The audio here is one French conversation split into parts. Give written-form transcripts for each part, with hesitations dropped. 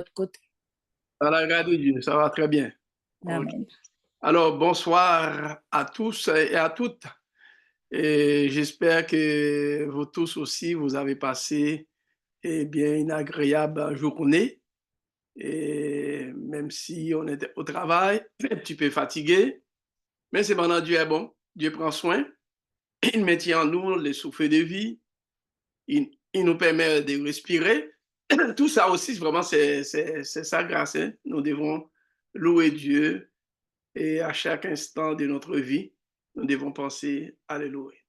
votre côté. Par la grâce de Dieu, ça va très bien. Ok. Amen. Alors, bonsoir à tous et à toutes. Et j'espère que vous tous aussi, vous avez passé bien, une agréable journée. Et même si on était au travail, un petit peu fatigué, mais cependant, Dieu est bon. Dieu prend soin. Il maintient en nous les souffles de vie. Il nous permet de respirer. Tout ça aussi, vraiment, c'est sa grâce, hein. Nous devons louer Dieu. Et à chaque instant de notre vie, nous devons penser à le louer.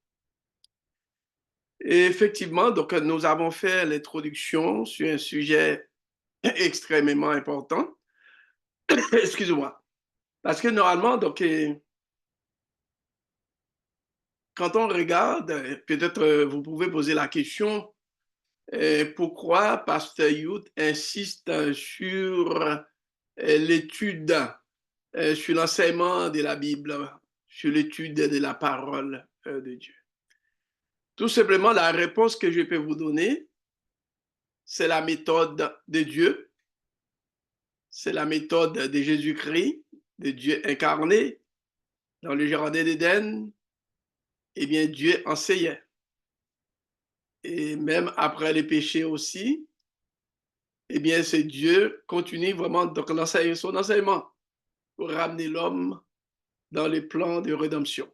Et effectivement, donc, nous avons fait l'introduction sur un sujet extrêmement important. Excusez-moi. Parce que normalement, donc, quand on regarde, peut-être vous pouvez poser la question, pourquoi Pasteur Youth insiste sur l'étude, sur l'enseignement de la Bible, sur l'étude de la parole de Dieu. Tout simplement, la réponse que je peux vous donner, c'est la méthode de Dieu, c'est la méthode de Jésus-Christ, de Dieu incarné. Dans le jardin d'Éden, eh bien, Dieu enseignait. Et même après les péchés aussi, eh bien, c'est Dieu continue vraiment donc son enseignement pour ramener l'homme dans les plans de rédemption.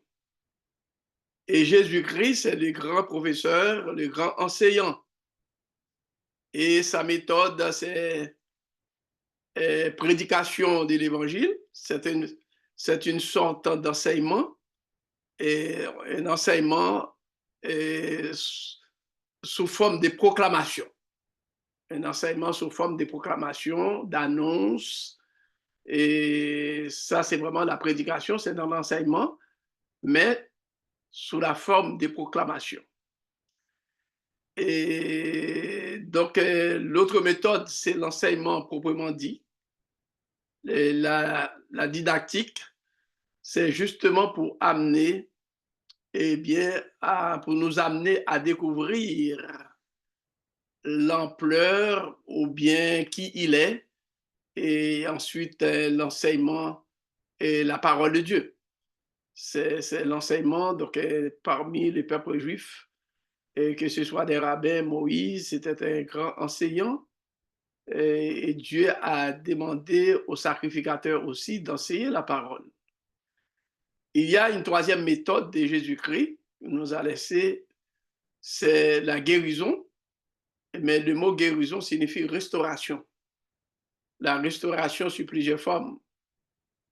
Et Jésus-Christ, c'est le grand professeur, le grand enseignant. Et sa méthode, c'est prédication de l'évangile, c'est une sorte d'enseignement, et un enseignement sous forme de proclamation. Un enseignement sous forme de proclamation, d'annonce, et ça, c'est vraiment la prédication, c'est dans l'enseignement, mais sous la forme de proclamation. Et donc, l'autre méthode, c'est l'enseignement proprement dit. La didactique, c'est justement pour amener, eh bien, pour nous amener à découvrir l'ampleur ou bien qui il est, et ensuite l'enseignement et la parole de Dieu. C'est l'enseignement donc parmi les peuples juifs, et que ce soit des rabbins, Moïse, c'était un grand enseignant, et Dieu a demandé aux sacrificateurs aussi d'enseigner la parole. Il y a une troisième méthode de Jésus-Christ qui nous a laissé, c'est la guérison, mais le mot guérison signifie restauration. La restauration sur plusieurs formes.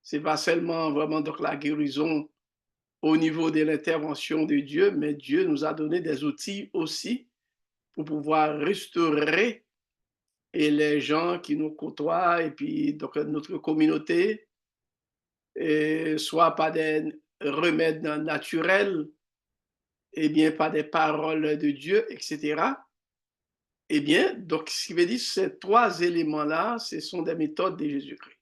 Ce n'est pas seulement vraiment donc la guérison au niveau de l'intervention de Dieu, mais Dieu nous a donné des outils aussi pour pouvoir restaurer et les gens qui nous côtoient et puis donc notre communauté, et soit par des remèdes naturels, et bien par des paroles de Dieu, etc. Eh bien, donc ce qui veut dire ces trois éléments-là, ce sont des méthodes de Jésus-Christ.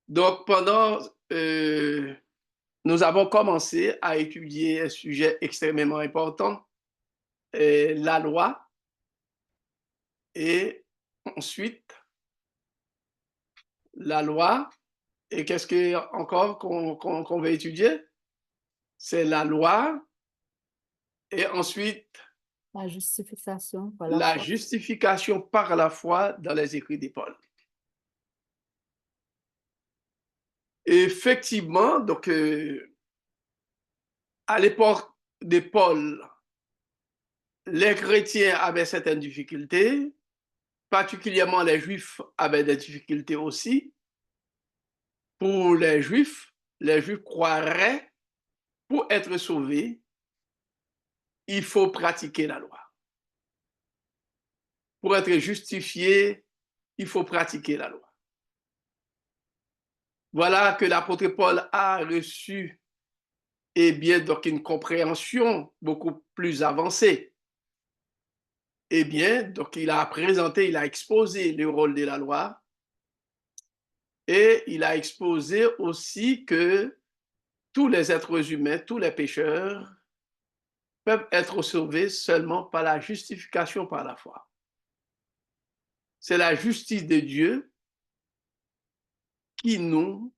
Donc pendant, nous avons commencé à étudier un sujet extrêmement important, la loi, et ensuite la loi, et qu'est-ce que encore qu'on va étudier? C'est la loi, et ensuite La justification par la la foi. justification par la foi dans les écrits de Paul. Effectivement, donc à l'époque de Paul, les chrétiens avaient certaines difficultés, particulièrement les juifs avaient des difficultés aussi. Pour les juifs croiraient, pour être sauvés, il faut pratiquer la loi. Pour être justifié, il faut pratiquer la loi. Voilà que l'apôtre Paul a reçu, eh bien, donc une compréhension beaucoup plus avancée. Eh bien, donc il a présenté, il a exposé le rôle de la loi, et il a exposé aussi que tous les êtres humains, tous les pécheurs peuvent être sauvés seulement par la justification par la foi. c'est la justice de Dieu qui nous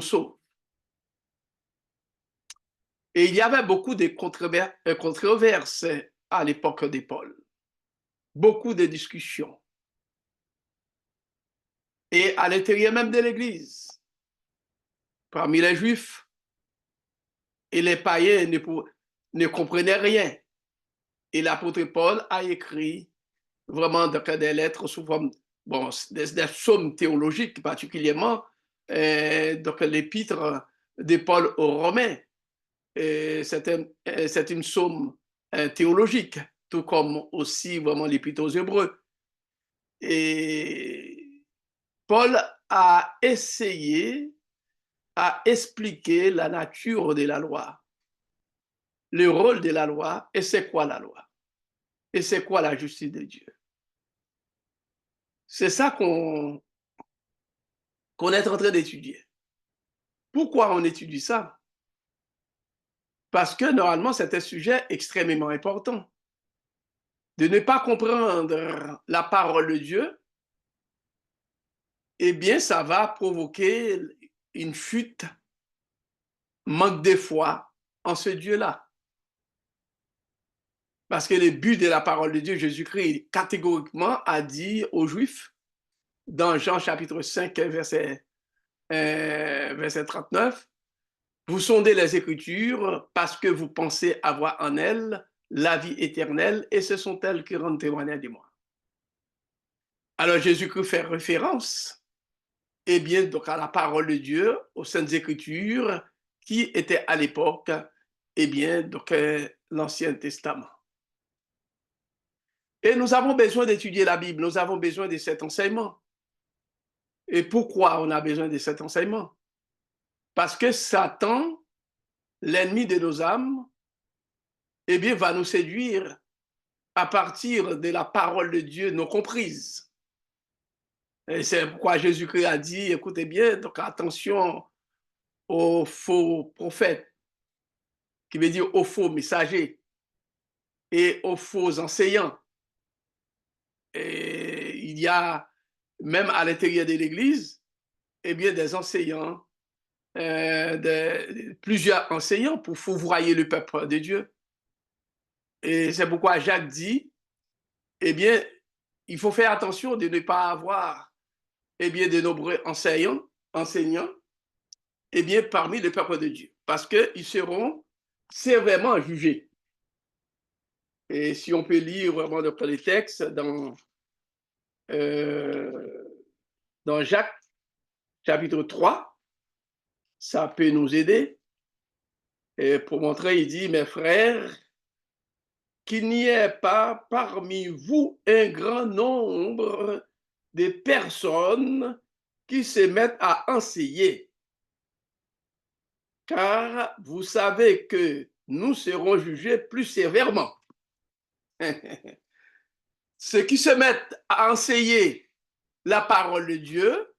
sauve. Et il y avait beaucoup de controverses à l'époque de Paul, beaucoup de discussions. Et à l'intérieur même de l'Église, parmi les Juifs, et les païens ne comprenaient rien. Et l'apôtre Paul a écrit vraiment des lettres sous forme, bon, des psaumes théologiques particulièrement, donc l'épître de Paul aux Romains. C'est une psaume théologique, tout comme aussi vraiment l'épître aux Hébreux. Et Paul a essayé à expliquer la nature de la loi, le rôle de la loi, et c'est quoi la loi, et c'est quoi la justice de Dieu. C'est ça qu'on est en train d'étudier. Pourquoi on étudie ça? Parce que normalement, c'est un sujet extrêmement important. De ne pas comprendre la parole de Dieu, eh bien, ça va provoquer une chute, manque de foi en ce Dieu-là. Parce que le but de la parole de Dieu, Jésus-Christ, catégoriquement, a dit aux Juifs, dans Jean chapitre 5, verset 39, vous sondez les Écritures parce que vous pensez avoir en elles la vie éternelle et ce sont elles qui rendent témoignage de moi. Alors Jésus-Christ fait référence eh bien, donc à la parole de Dieu, aux Saintes Écritures qui étaient à l'époque eh bien, donc l'Ancien Testament. Et nous avons besoin d'étudier la Bible, nous avons besoin de cet enseignement. Et pourquoi on a besoin de cet enseignement? Parce que Satan, l'ennemi de nos âmes, eh bien, va nous séduire à partir de la parole de Dieu non comprise. Et c'est pourquoi Jésus-Christ a dit, écoutez bien, donc attention aux faux prophètes, qui veut dire aux faux messagers et aux faux enseignants. Et il y a même à l'intérieur de l'Église, eh bien, des enseignants, plusieurs enseignants pour fourvoyer le peuple de Dieu. Et c'est pourquoi Jacques dit, eh bien, il faut faire attention de ne pas avoir eh bien, de nombreux enseignants eh bien, parmi le peuple de Dieu, parce qu'ils seront sévèrement jugés. Et si on peut lire vraiment les textes dans Jacques chapitre 3, ça peut nous aider. Et pour montrer, il dit, mes frères, qu'il n'y ait pas parmi vous un grand nombre de personnes qui se mettent à enseigner. Car vous savez que nous serons jugés plus sévèrement. Ceux qui se mettent à enseigner la parole de Dieu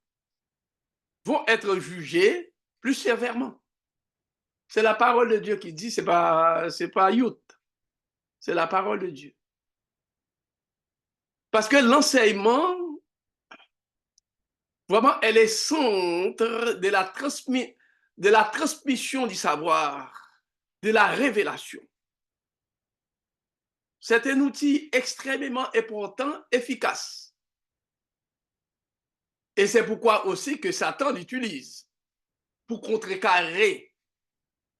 vont être jugés plus sévèrement. C'est la parole de Dieu qui dit, c'est pas Youth, c'est la parole de Dieu. Parce que l'enseignement, vraiment, est le centre de la transmission du savoir, de la révélation. C'est un outil extrêmement important, efficace. Et c'est pourquoi aussi que Satan l'utilise pour contrecarrer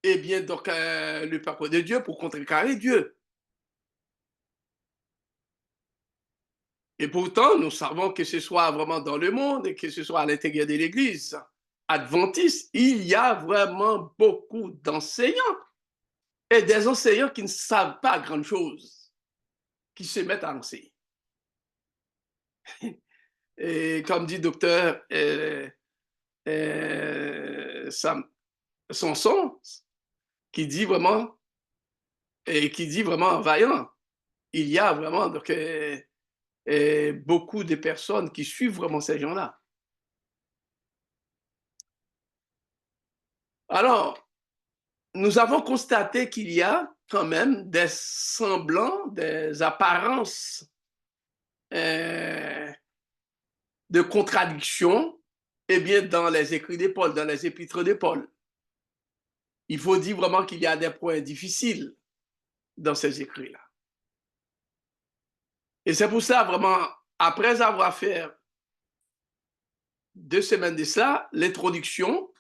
eh bien, donc, le peuple de Dieu, pour contrecarrer Dieu. Et pourtant, nous savons que ce soit vraiment dans le monde et que ce soit à l'intérieur de l'Église adventiste, il y a vraiment beaucoup d'enseignants et des enseignants qui ne savent pas grand-chose, qui se mettent à enseigner. Et comme dit docteur Samson, qui dit vraiment vaillant, il y a vraiment donc, beaucoup de personnes qui suivent vraiment ces gens-là. Alors, nous avons constaté qu'il y a quand même des semblants, des apparences de contradiction, eh bien, dans les écrits de Paul, dans les épîtres de Paul. Il faut dire vraiment qu'il y a des points difficiles dans ces écrits-là. Et c'est pour ça, vraiment, après avoir fait 2 semaines de cela, l'introduction,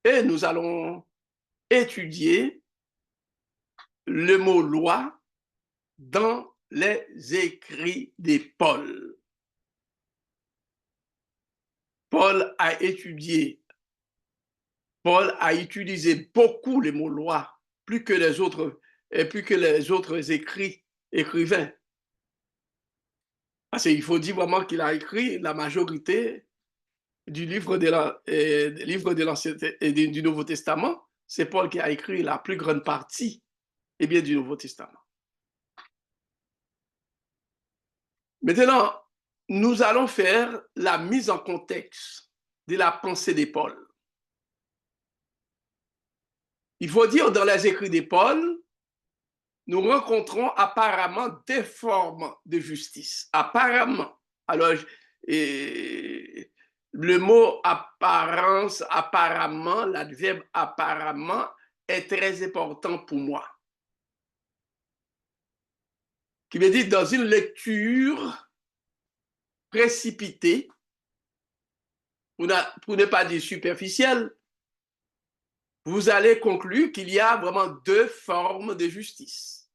et nous allons étudier le mot loi dans les écrits de Paul. Paul a utilisé beaucoup le mot loi, plus que les autres écrivains. Parce qu'il faut dire vraiment qu'il a écrit la majorité du livre de l'Ancien et du Nouveau Testament. C'est Paul qui a écrit la plus grande partie du Nouveau Testament. Maintenant, nous allons faire la mise en contexte de la pensée de Paul. Il faut dire, dans les écrits de Paul, nous rencontrons apparemment des formes de justice. Apparemment. Alors, le mot apparence, apparemment, l'adverbe apparemment est très important pour moi. Qui veut dire, dans une lecture précipitée, pour ne pas dire superficielle, vous allez conclure qu'il y a vraiment 2 formes de justice.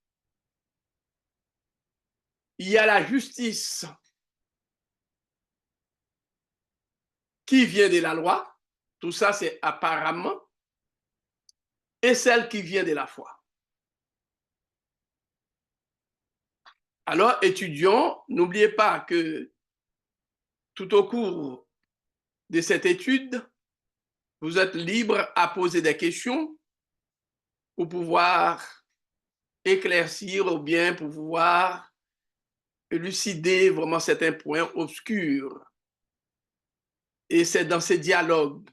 Il y a la justice qui vient de la loi, tout ça c'est apparemment, et celle qui vient de la foi. Alors étudions, n'oubliez pas que tout au cours de cette étude, vous êtes libre à poser des questions pour pouvoir éclaircir ou bien pour pouvoir élucider vraiment certains points obscurs. Et c'est dans ces dialogues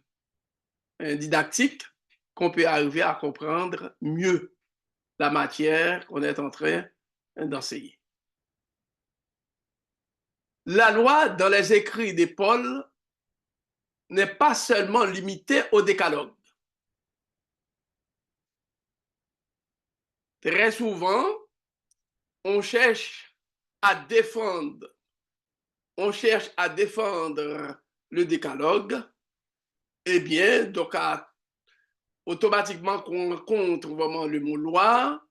didactiques qu'on peut arriver à comprendre mieux la matière qu'on est en train d'enseigner. La loi dans les écrits de Paul n'est pas seulement limitée au décalogue. Très souvent, on cherche à défendre le décalogue, eh bien, donc automatiquement qu'on rencontre vraiment le mot loi,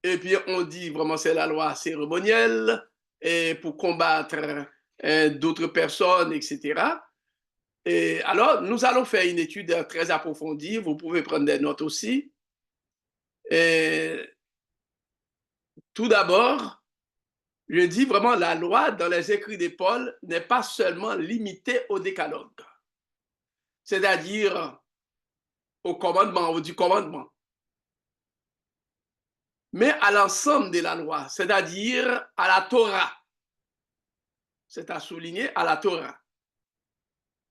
et puis on dit vraiment c'est la loi cérémonielle, et pour combattre d'autres personnes, etc. Et alors, nous allons faire une étude très approfondie, vous pouvez prendre des notes aussi. Et tout d'abord, je dis vraiment la loi dans les écrits de Paul n'est pas seulement limitée au décalogue, c'est-à-dire au commandement ou du commandement, mais à l'ensemble de la loi, c'est-à-dire à la Torah. C'est à souligner, à la Torah.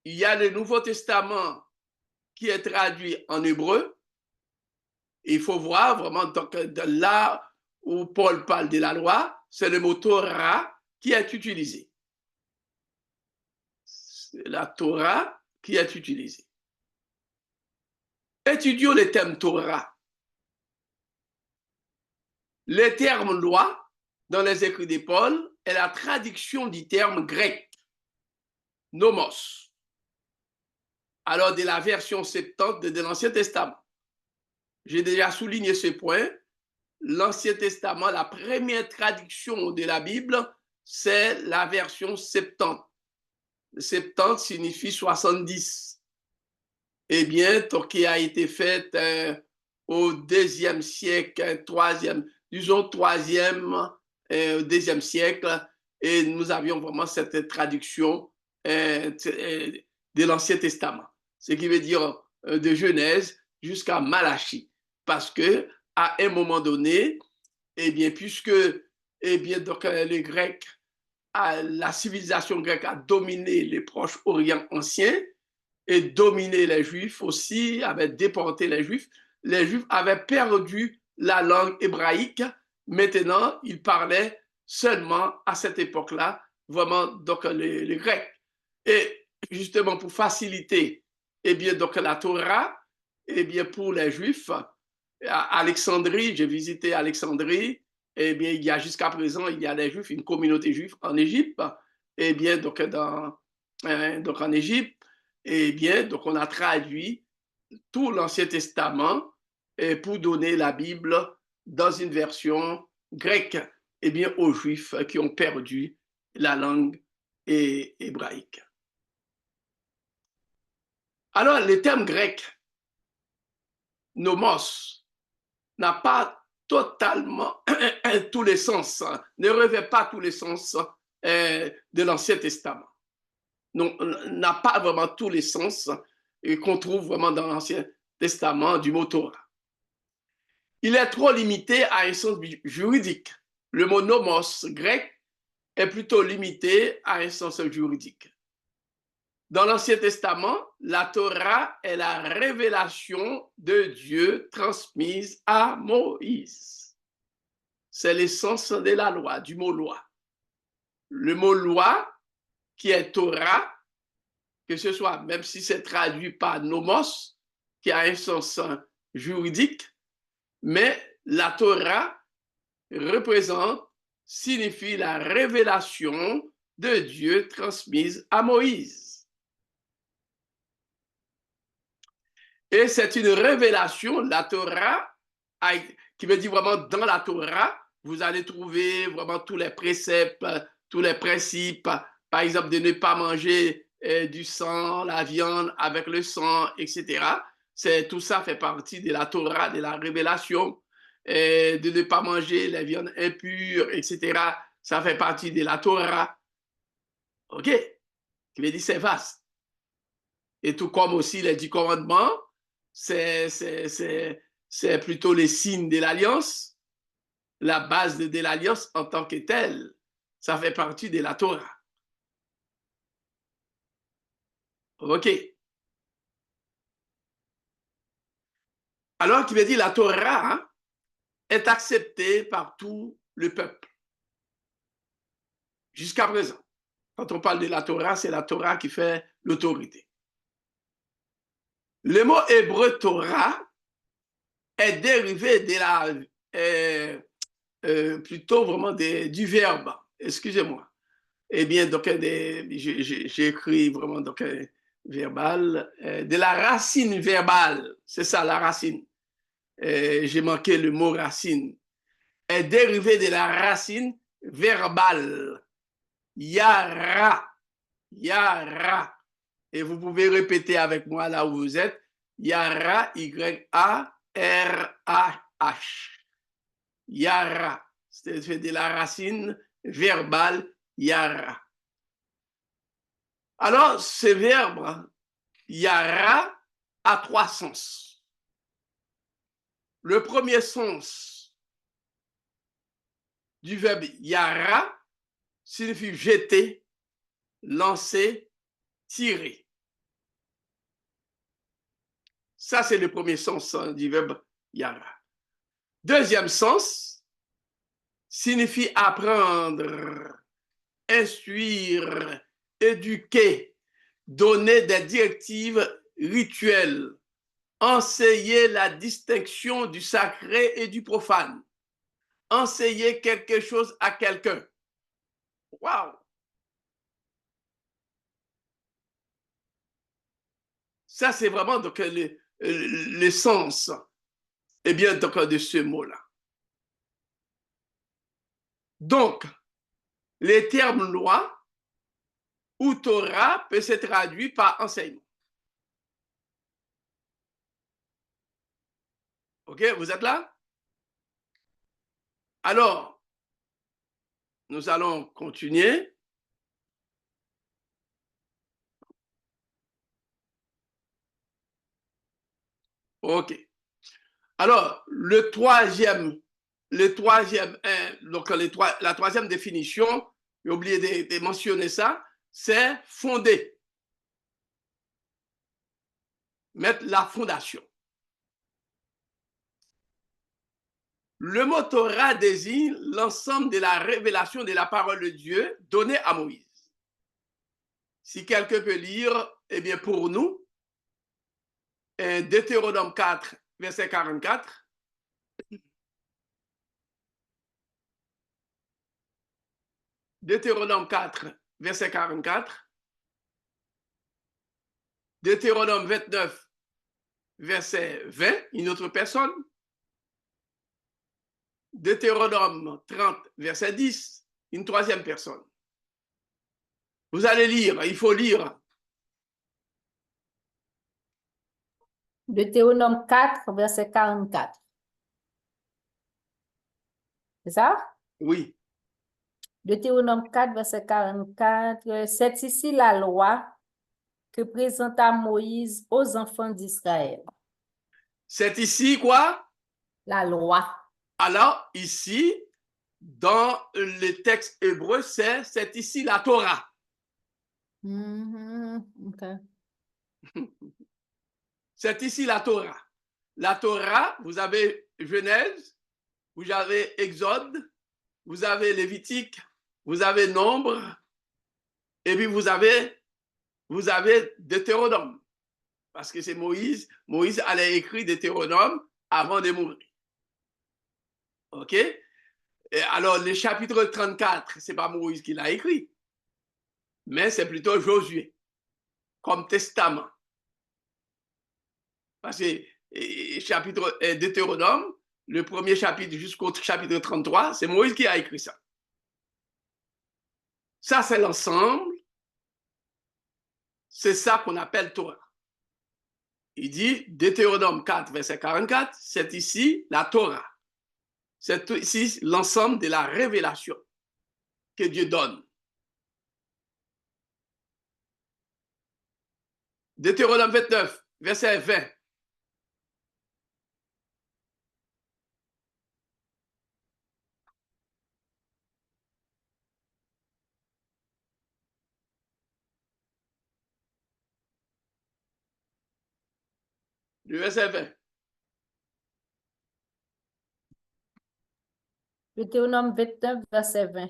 Il y a le Nouveau Testament qui est traduit en hébreu. Il faut voir vraiment donc, là où Paul parle de la loi, c'est le mot Torah qui est utilisé. C'est la Torah qui est utilisée. Étudions le terme Torah. Le terme loi, dans les écrits de Paul, est la traduction du terme grec nomos, alors de la version septante de l'Ancien Testament. J'ai déjà souligné ce point. L'Ancien Testament, la première traduction de la Bible, c'est la version septante. Septante signifie 70. Eh bien, qui a été faite au deuxième siècle, disons troisième, deuxième siècle, et nous avions vraiment cette traduction de l'Ancien Testament, ce qui veut dire de Genèse jusqu'à Malachie, parce que à un moment donné, eh bien, puisque donc, les Grecs, la civilisation grecque a dominé les Proche-Orient anciens et dominé les Juifs aussi, avait déporté les Juifs avaient perdu la langue hébraïque. Maintenant, ils parlaient seulement à cette époque-là, vraiment, donc les Grecs. Et justement, pour faciliter, eh bien, donc la Torah, eh bien, pour les Juifs, à Alexandrie, j'ai visité Alexandrie, eh bien, il y a jusqu'à présent, il y a des Juifs, une communauté juive en Égypte, eh bien, donc en Égypte, eh bien, donc on a traduit tout l'Ancien Testament pour donner la Bible dans une version grecque, eh bien, aux Juifs qui ont perdu la langue hébraïque. Alors, le terme grec, nomos, n'a pas totalement tous les sens, ne revêt pas tous les sens de l'Ancien Testament. N'a pas vraiment tous les sens qu'on trouve vraiment dans l'Ancien Testament du mot Torah. Il est trop limité à un sens juridique. Le mot nomos grec est plutôt limité à un sens juridique. Dans l'Ancien Testament, la Torah est la révélation de Dieu transmise à Moïse. C'est l'essence de la loi, du mot loi. Le mot loi, qui est Torah, que ce soit, même si c'est traduit par nomos, qui a un sens juridique, mais la Torah représente, signifie la révélation de Dieu transmise à Moïse. Et c'est une révélation, la Torah, qui veut dire vraiment dans la Torah, vous allez trouver vraiment tous les préceptes, tous les principes, par exemple de ne pas manger du sang, la viande avec le sang, etc. Tout ça fait partie de la Torah, de la révélation, de ne pas manger les viandes impures, etc. Ça fait partie de la Torah. OK? Qui veut dire c'est vaste. Et tout comme aussi les 10 commandements, c'est plutôt les signes de l'alliance, la base de l'alliance en tant que telle. Ça fait partie de la Torah. OK. Alors, qui veut dire la Torah est acceptée par tout le peuple. Jusqu'à présent. Quand on parle de la Torah, c'est la Torah qui fait l'autorité. Le mot hébreu Torah est dérivé de plutôt vraiment du verbe. Excusez-moi. Eh bien, donc, j'ai écrit vraiment donc, verbal, de la racine verbale. C'est ça, la racine. J'ai manqué le mot racine. Est dérivé de la racine verbale. Yara. Yara. Et vous pouvez répéter avec moi là où vous êtes. Yara, Y-A-R-A-H. Yara. C'est de la racine verbale yara. Alors, ce verbe yara a 3 sens. Le premier sens du verbe yara signifie jeter, lancer, tirer. Ça, c'est le premier sens du verbe yara. Deuxième sens signifie apprendre, instruire, éduquer, donner des directives rituelles, enseigner la distinction du sacré et du profane, enseigner quelque chose à quelqu'un. Waouh! Ça, c'est vraiment donc, le sens eh bien, donc, de ce mot-là. Donc, les termes loi ou Torah peut se traduire par enseignement. OK, vous êtes là? Alors, nous allons continuer. OK. Alors, donc la troisième définition, j'ai oublié de mentionner ça, c'est fonder. Mettre la fondation. Le mot Torah désigne l'ensemble de la révélation de la parole de Dieu donnée à Moïse. Si quelqu'un peut lire, eh bien pour nous, Deutéronome 4, verset 44. Deutéronome 4, verset 44. Deutéronome 29, verset 20, une autre personne. Deutéronome 30, verset 10, une troisième personne. Vous allez lire, il faut lire. Deutéronome 4, verset 44. C'est ça? Oui. Deutéronome 4, verset 44. C'est ici la loi que présenta Moïse aux enfants d'Israël. C'est ici quoi? La loi. Alors, ici, dans le texte hébreu, c'est ici la Torah. Okay. C'est ici la Torah. La Torah, vous avez Genèse, vous avez Exode, vous avez Lévitique, vous avez Nombre, et puis vous avez Deutéronome. Parce que c'est Moïse. Moïse allait écrire Deutéronome avant de mourir. OK? Et alors, le chapitre 34, ce n'est pas Moïse qui l'a écrit, mais c'est plutôt Josué, comme testament. Parce que chapitre Deutéronome, le premier chapitre jusqu'au chapitre 33, c'est Moïse qui a écrit ça. Ça, c'est l'ensemble. C'est ça qu'on appelle Torah. Il dit, Deutéronome 4, verset 44, c'est ici la Torah. C'est ici l'ensemble de la révélation que Dieu donne. Deutéronome 29, verset 20. Le verset 20. Deutéronome 29, verset 20.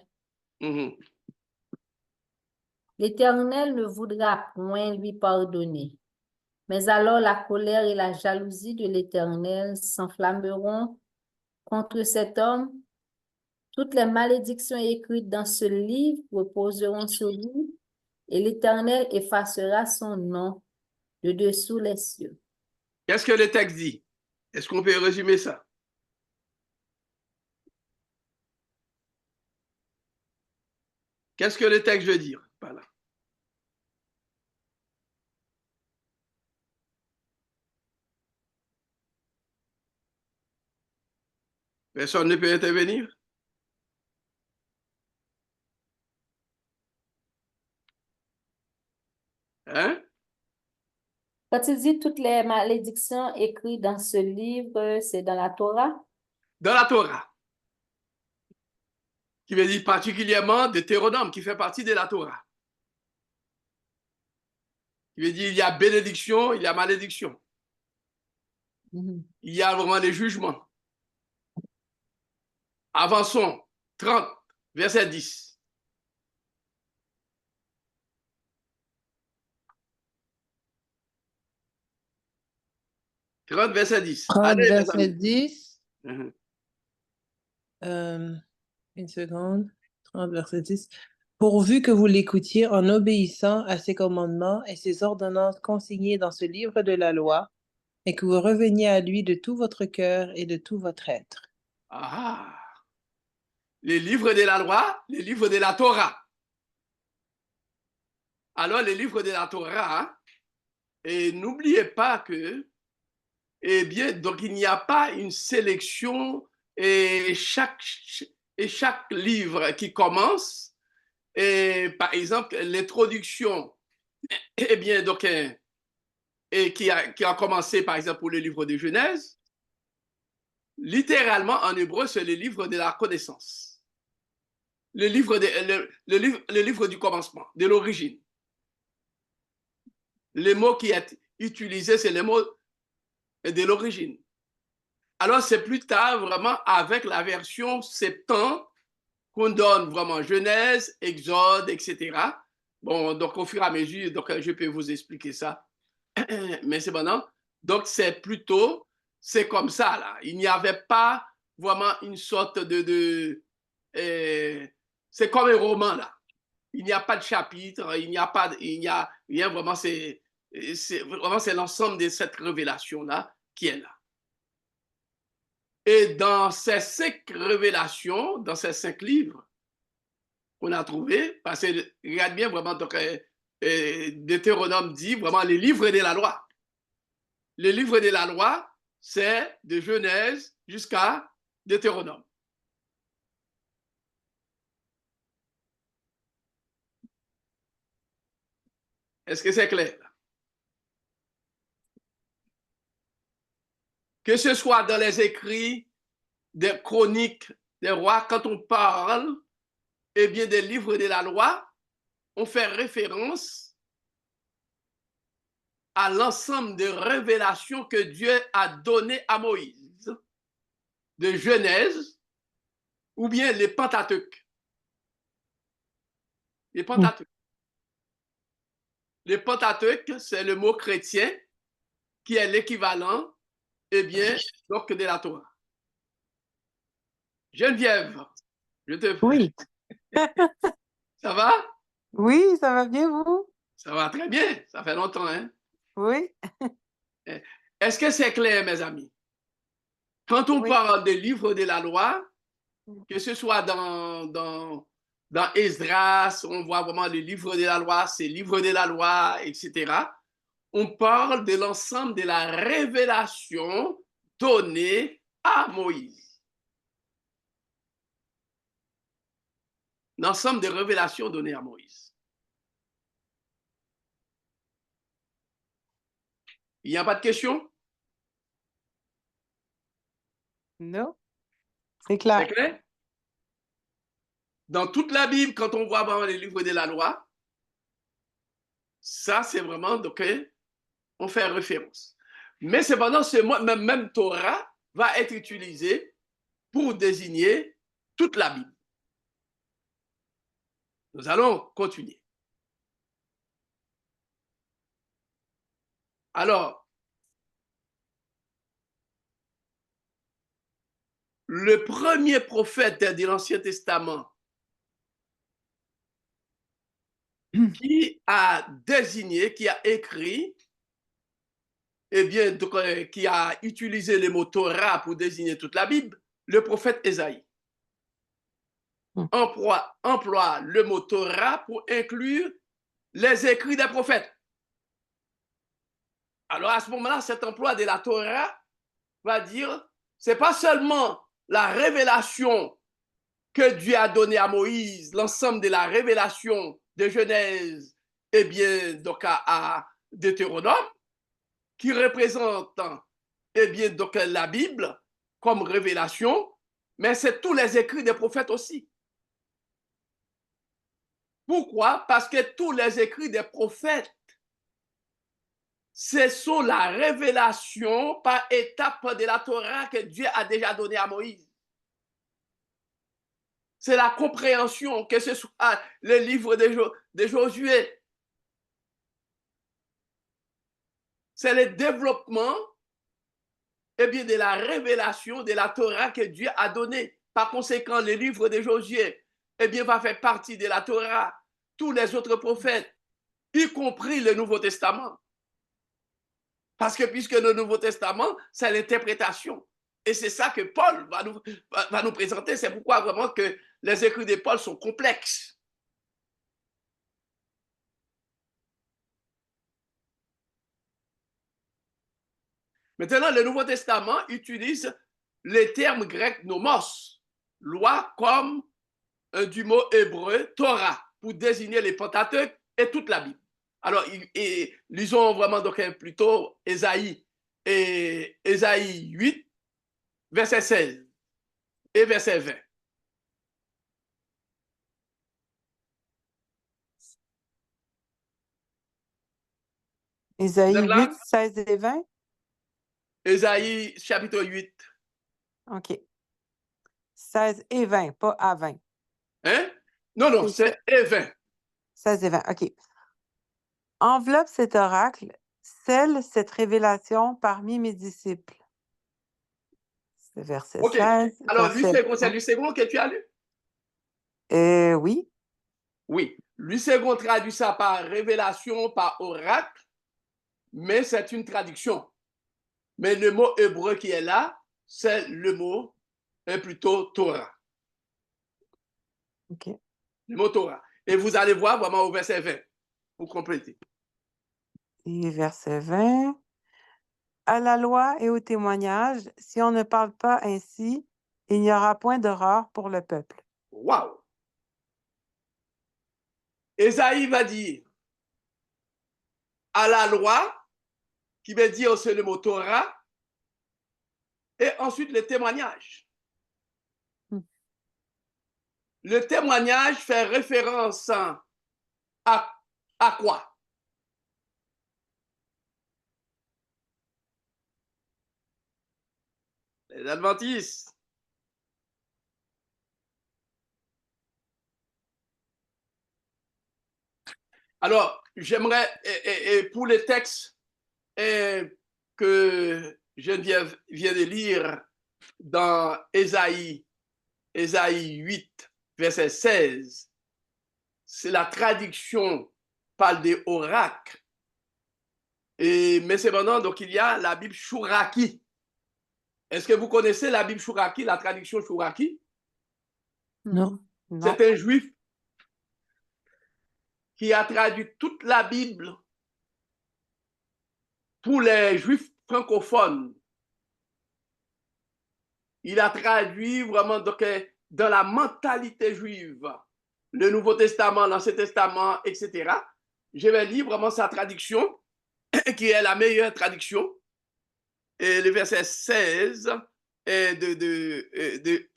Mm-hmm. L'Éternel ne voudra point lui pardonner. Mais alors la colère et la jalousie de l'Éternel s'enflammeront contre cet homme. Toutes les malédictions écrites dans ce livre reposeront sur lui, et l'Éternel effacera son nom de dessous les cieux. Qu'est-ce que le texte dit? Est-ce qu'on peut résumer ça? Qu'est-ce que le texte veut dire? Voilà. Personne ne peut intervenir? Hein? Quand il dit toutes les malédictions écrites dans ce livre, c'est dans la Torah? Dans la Torah. Qui veut dire particulièrement Deutéronome, qui fait partie de la Torah. Qui veut dire il y a bénédiction, il y a malédiction. Il y a vraiment les jugements. Avançons. 30, verset 10. Verset 10. 30, Allez, verset 10. Une seconde. 30, verset 10. Pourvu que vous l'écoutiez en obéissant à ses commandements et ses ordonnances consignées dans ce livre de la loi, et que vous reveniez à lui de tout votre cœur et de tout votre être. Ah! Les livres de la loi, les livres de la Torah. Alors, les livres de la Torah, et n'oubliez pas que, eh bien, donc il n'y a pas une sélection et chaque livre qui commence, et par exemple, l'introduction, eh bien, donc, et qui a commencé, par exemple, pour le livre de Genèse, littéralement en hébreu, c'est le livre de la connaissance. Le livre du commencement, de l'origine. Les mots qui est utilisé, c'est les mots de l'origine. Alors, c'est plus tard, vraiment, avec la version Septante, qu'on donne vraiment Genèse, Exode, etc. Bon, donc au fur et à mesure, donc, je peux vous expliquer ça. Mais c'est maintenant, donc c'est plutôt, c'est comme ça, là. Il n'y avait pas vraiment une sorte c'est comme un roman, là. Il n'y a pas de chapitre, il n'y a pas, il n'y a rien, vraiment, vraiment, c'est l'ensemble de cette révélation-là qui est là. Et dans ces 5 révélations, dans ces 5 livres qu'on a trouvés, parce que regarde bien vraiment, donc, Deutéronome dit vraiment les livres de la loi. Les livres de la loi, c'est de Genèse jusqu'à Deutéronome. Est-ce que c'est clair? Que ce soit dans les écrits des chroniques des rois, quand on parle eh bien, des livres de la loi, on fait référence à l'ensemble de révélations que Dieu a données à Moïse, de Genèse, ou bien les Pentateuques. Les Pentateuques. Les Pentateuques, c'est le mot chrétien qui est l'équivalent, eh bien, donc de la Torah. Geneviève, je te prie. Oui. Ça va? Oui, ça va bien, vous? Ça va très bien. Ça fait longtemps, hein? Oui. Est-ce que c'est clair, mes amis? Quand on parle des livres de la loi, que ce soit dans Esdras, on voit vraiment les livres de la loi, ces livres de la loi, etc. On parle de l'ensemble de la révélation donnée à Moïse. L'ensemble des révélations données à Moïse. Il n'y a pas de questions? Non, c'est clair. C'est clair? Dans toute la Bible, quand on voit vraiment les livres de la loi, ça, c'est vraiment, donc, on fait référence. Mais cependant, ce même Torah va être utilisé pour désigner toute la Bible. Nous allons continuer. Alors, le premier prophète de l'Ancien Testament qui a désigné, qui a écrit, eh bien, donc, qui a utilisé le mot Torah pour désigner toute la Bible, le prophète Ésaïe. Emploie le mot Torah pour inclure les écrits des prophètes. Alors à ce moment-là, cet emploi de la Torah va dire, c'est pas seulement la révélation que Dieu a donnée à Moïse, l'ensemble de la révélation de Genèse, et bien donc à Deutéronome, qui représente eh bien donc la Bible comme révélation, mais c'est tous les écrits des prophètes aussi. Pourquoi? Parce que tous les écrits des prophètes, ce sont la révélation par étape de la Torah que Dieu a déjà donnée à Moïse. C'est la compréhension, que ce soit le livre de Josué. C'est le développement eh bien, de la révélation de la Torah que Dieu a donnée. Par conséquent, le livre de Josué eh bien, va faire partie de la Torah. Tous les autres prophètes, y compris le Nouveau Testament. Parce que puisque le Nouveau Testament, c'est l'interprétation. Et c'est ça que Paul va nous présenter. C'est pourquoi vraiment que les écrits de Paul sont complexes. Maintenant, le Nouveau Testament utilise les termes grecs nomos, loi, comme du mot hébreu Torah, pour désigner les Pentateuques et toute la Bible. Alors, lisons vraiment donc plutôt Ésaïe 8, verset 16 et verset 20. Ésaïe 8, 16 et 20. Ésaïe chapitre 8. OK. 16 et 20, pas à 20. Hein? Non, non, c'est et 20. 16 et 20, OK. Enveloppe cet oracle, scelle cette révélation parmi mes disciples. C'est verset OK. 16. Alors, verset... c'est lui second que tu as lu? Oui. Oui. Lui second traduit ça par révélation, par oracle, mais c'est une traduction. Mais le mot hébreu qui est là, c'est le mot plutôt Torah. OK. Le mot Torah. Et vous allez voir vraiment au verset 20 pour compléter. Et verset 20. À la loi et au témoignage, si on ne parle pas ainsi, il n'y aura point d'horreur pour le peuple. Waouh! Ésaïe va dire à la loi, qui veut dire aussi le mot Torah, et ensuite le témoignage. Le témoignage fait référence à quoi? Les adventistes. Alors, j'aimerais, et pour les textes que Geneviève vient de lire dans Ésaïe 8, verset 16, c'est la traduction parle des oracles. Mais cependant, donc il y a la Bible Chouraki. Est-ce que vous connaissez la Bible Chouraki, la traduction Chouraki? Non. Non. C'est un juif qui a traduit toute la Bible pour les juifs francophones. Il a traduit vraiment donc, dans la mentalité juive, le Nouveau Testament, l'Ancien Testament, etc. Je vais lire vraiment sa traduction, qui est la meilleure traduction. Et le verset 16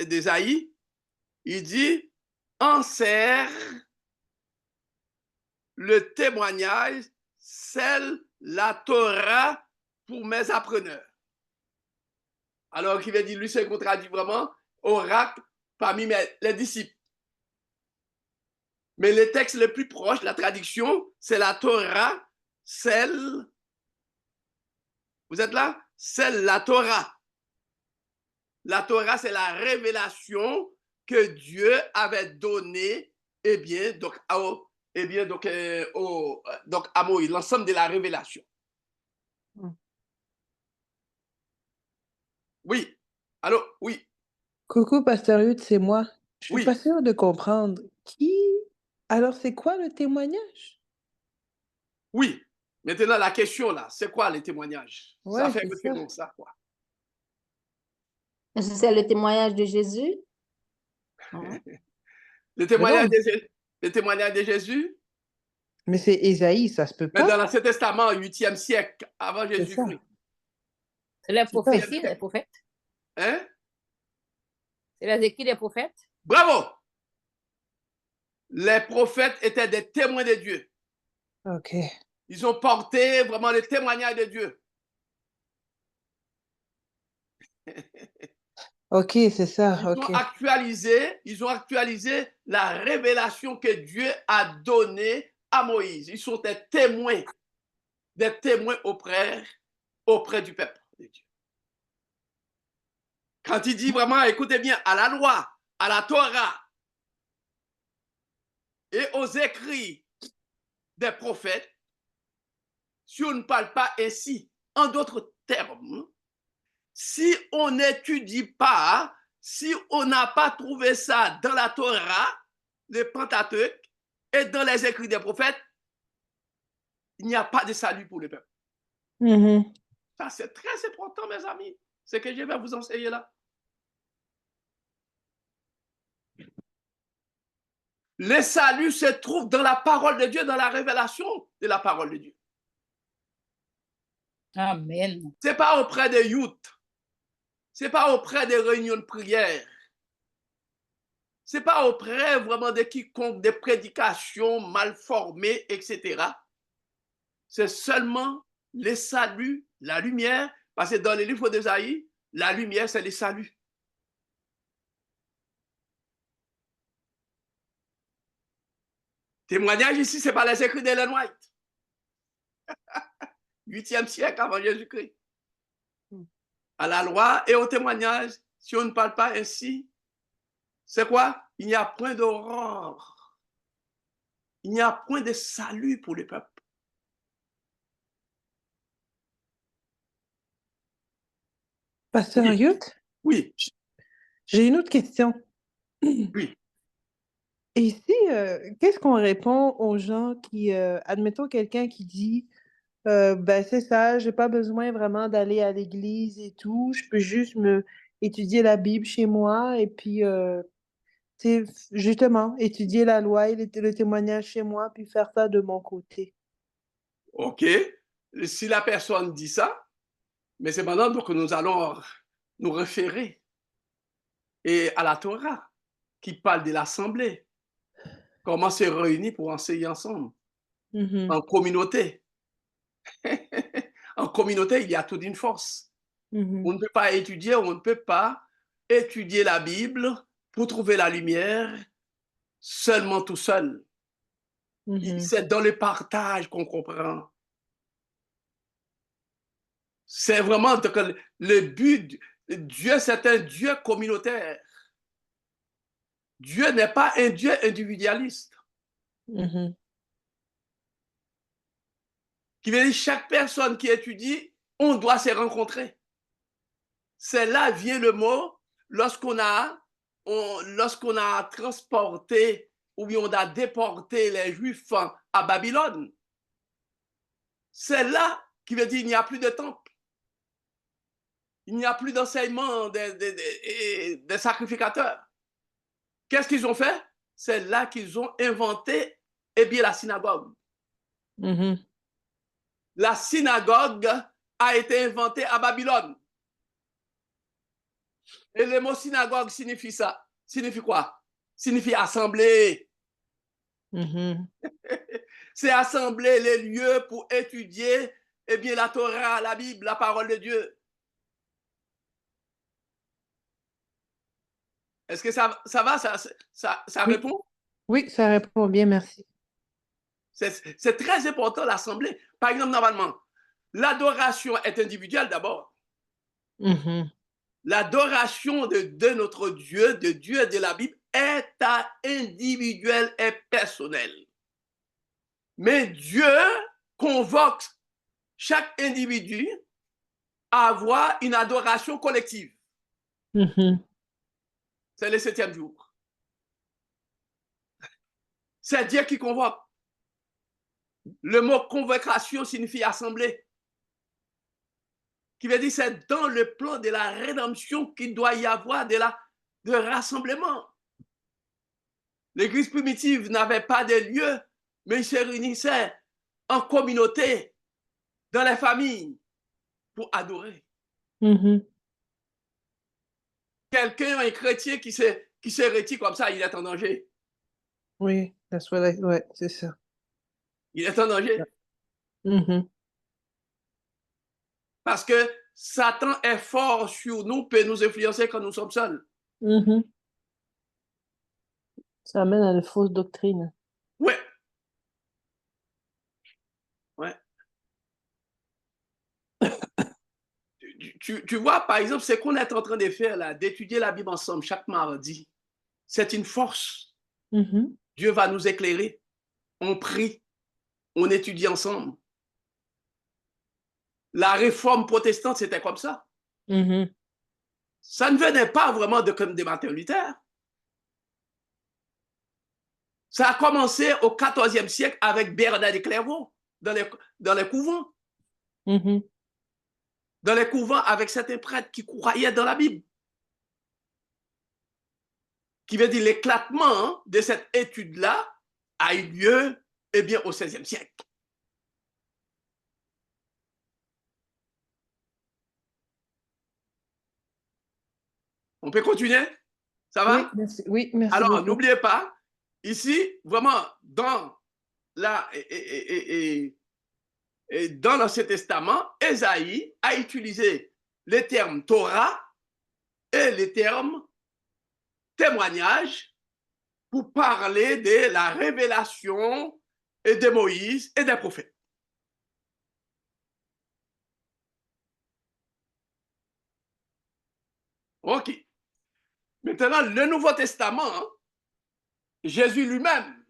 d'Ésaïe, il dit « Enserre le témoignage, scelle la Torah pour mes appreneurs. » Alors, qui veut dire, lui, c'est qu'on traduit vraiment oracle parmi les disciples. Mais le texte le plus proche, la traduction, c'est la Torah, scelle. Vous êtes là? Scelle la Torah. La Torah, c'est la révélation que Dieu avait donnée, eh bien, donc, à Moïse, l'ensemble de la révélation. Oui. Allô? Oui. Coucou, Pasteur Huth, c'est moi. Je suis Oui. pas sûre de comprendre. Alors, c'est quoi le témoignage? Oui. Maintenant, la question, là, c'est quoi les témoignages? Ça Ouais, fait c'est ça. référence à quoi? Est-ce que c'est le témoignage de Jésus? Non. Le témoignage non. le témoignage de Jésus? Mais c'est Ésaïe, ça se peut Mais dans pas. l'Ancien Testament, 8e siècle avant C'est ça. Jésus-Christ. C'est les C'est ça. prophéties, les prophètes. Hein? C'est les écrits des prophètes. Bravo! Les prophètes étaient des témoins de Dieu. OK. Ils ont porté vraiment le témoignage de Dieu. OK, c'est ça. OK. Ils ont actualisé la révélation que Dieu a donnée à Moïse. Ils sont des témoins auprès du peuple de Dieu. Quand il dit vraiment, écoutez bien, à la loi, à la Torah et aux écrits des prophètes, si on ne parle pas ainsi, en d'autres termes, si on n'étudie pas, si on n'a pas trouvé ça dans la Torah, le Pentateuque, et dans les écrits des prophètes, il n'y a pas de salut pour le peuple. Mhm. Ça, c'est très important, mes amis. Ce que je vais vous enseigner là. Le salut se trouve dans la parole de Dieu, dans la révélation de la parole de Dieu. Amen. Ce n'est pas auprès des youths. Ce n'est pas auprès des réunions de prière. Ce n'est pas auprès vraiment de quiconque, des prédications mal formées, etc. C'est seulement le salut, la lumière, parce que dans les livres d'Ésaïe, la lumière, c'est le salut. Témoignage ici, ce n'est pas les écrits d'Ellen White. 8e siècle avant Jésus-Christ. À la loi et au témoignage, si on ne parle pas ainsi, c'est quoi? Il n'y a point d'aurore. Il n'y a point de salut pour le peuple. Pasteur Oui. Youth, Oui, j'ai une autre question. oui. Et ici, qu'est-ce qu'on répond aux gens qui, admettons quelqu'un qui dit, ben c'est ça, j'ai pas besoin vraiment d'aller à l'église et tout, je peux juste me étudier la Bible chez moi et puis, c'est justement étudier la loi et le témoignage chez moi, puis faire ça de mon côté. OK. Si la personne dit ça, mais c'est maintenant que nous allons nous référer à la Torah qui parle de l'assemblée. Comment se réunir pour enseigner ensemble, Mhm, en communauté. En communauté, il y a toute une force. mhm, On ne peut pas étudier, on ne peut pas étudier la Bible pour trouver la lumière seulement tout seul. mhm, C'est dans le partage qu'on comprend. C'est vraiment que le but, Dieu, c'est un Dieu communautaire. Dieu n'est pas un Dieu individualiste. mhm, Qui veut dire chaque personne qui étudie, on doit se rencontrer. C'est là vient le mot lorsqu'on a transporté ou bien on a déporté les Juifs à Babylone. C'est là qui veut dire qu'il n'y a plus de temple. Il n'y a plus d'enseignement des sacrificateurs. Qu'est-ce qu'ils ont fait? C'est là qu'ils ont inventé la synagogue. mhm. La synagogue a été inventée à Babylone. Et le mot synagogue signifie ça. Signifie quoi? Signifie assemblée. Mhm. C'est assembler les lieux pour étudier la Torah, la Bible, la parole de Dieu. Est-ce que ça va? Ça Oui. répond? Oui, ça répond bien, merci. C'est très important l'assemblée. Par exemple, normalement, l'adoration est individuelle d'abord. Mhm, L'adoration de notre Dieu, de Dieu de la Bible, est individuelle et personnelle. Mais Dieu convoque chaque individu à avoir une adoration collective. mhm, C'est le 7e jour. C'est Dieu qui convoque. Le mot convocation signifie assemblée. Qui veut dire c'est dans le plan de la rédemption qu'il doit y avoir de rassemblement. L'église primitive n'avait pas de lieu, mais ils se réunissaient en communauté, dans les familles, pour adorer. mhm. Quelqu'un, un chrétien qui se retire comme ça, il est en danger. Oui, ouais, c'est ça. Il est en danger. Mhm, Parce que Satan est fort sur nous, peut nous influencer quand nous sommes seuls. mhm. Ça amène à de fausses doctrines. Ouais. Ouais. Tu vois, par exemple, ce qu'on est en train de faire là, d'étudier la Bible ensemble chaque mardi, c'est une force. Mhm, Dieu va nous éclairer. On prie, on étudie ensemble. La réforme protestante, c'était comme ça. mhm, Ça ne venait pas vraiment comme de Martin Luther. Ça a commencé au 14e siècle avec Bernard de Clairvaux dans les couvents. mhm. Dans les couvents avec certains prêtres qui croyaient dans la Bible. Qui veut dire l'éclatement de cette étude-là a eu lieu au XVIe siècle. On peut continuer? Ça va? Oui, merci. Oui, merci Alors, beaucoup. n'oubliez pas, ici, vraiment, dans l'Ancien Testament, Ésaïe a utilisé les termes Torah et les termes témoignage pour parler de la révélation et de Moïse et des prophètes. OK. Maintenant, le Nouveau Testament, hein, Jésus lui-même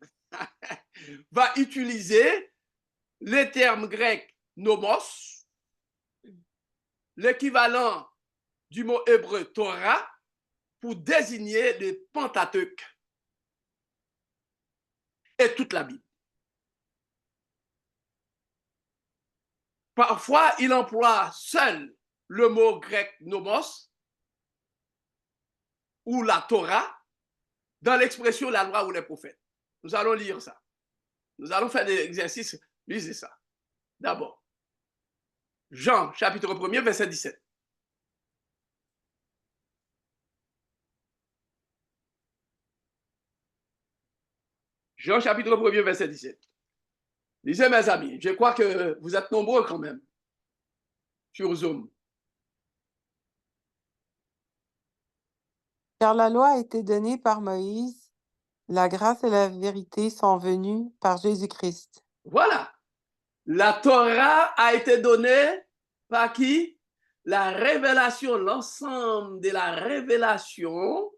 va utiliser le terme grec nomos, l'équivalent du mot hébreu Torah, pour désigner le Pentateuque et toute la Bible. Parfois, il emploie seul le mot grec nomos ou la Torah dans l'expression la loi ou les prophètes. Nous allons lire ça. Nous allons faire des exercices. Lisez ça. D'abord, Jean, chapitre 1er, verset 17. Jean, chapitre 1er, verset 17. Lisez, mes amis. Je crois que vous êtes nombreux quand même sur Zoom. Car la loi a été donnée par Moïse, la grâce et la vérité sont venues par Jésus-Christ. Voilà. La Torah a été donnée par qui? La révélation, l'ensemble de la révélation,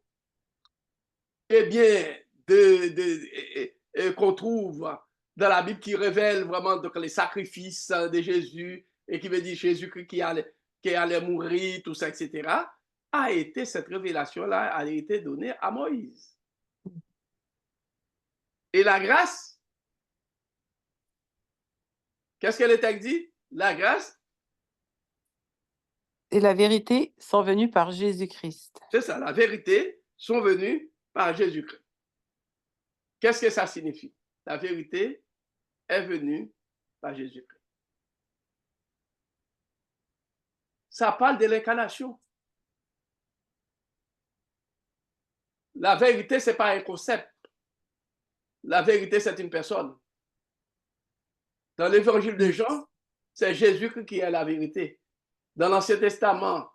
eh bien, qu'on trouve dans la Bible qui révèle vraiment donc, les sacrifices de Jésus et qui veut dire Jésus-Christ qui allait mourir, tout ça, etc., cette révélation-là a été donnée à Moïse. Et la grâce, qu'est-ce que le texte dit? La grâce Et la vérité sont venues par Jésus-Christ. C'est ça, la vérité sont venues par Jésus-Christ. Qu'est-ce que ça signifie? La vérité est venue par Jésus-Christ. Ça parle de l'incarnation. La vérité, ce n'est pas un concept. La vérité, c'est une personne. Dans l'évangile de Jean, c'est Jésus qui est la vérité. Dans l'Ancien Testament,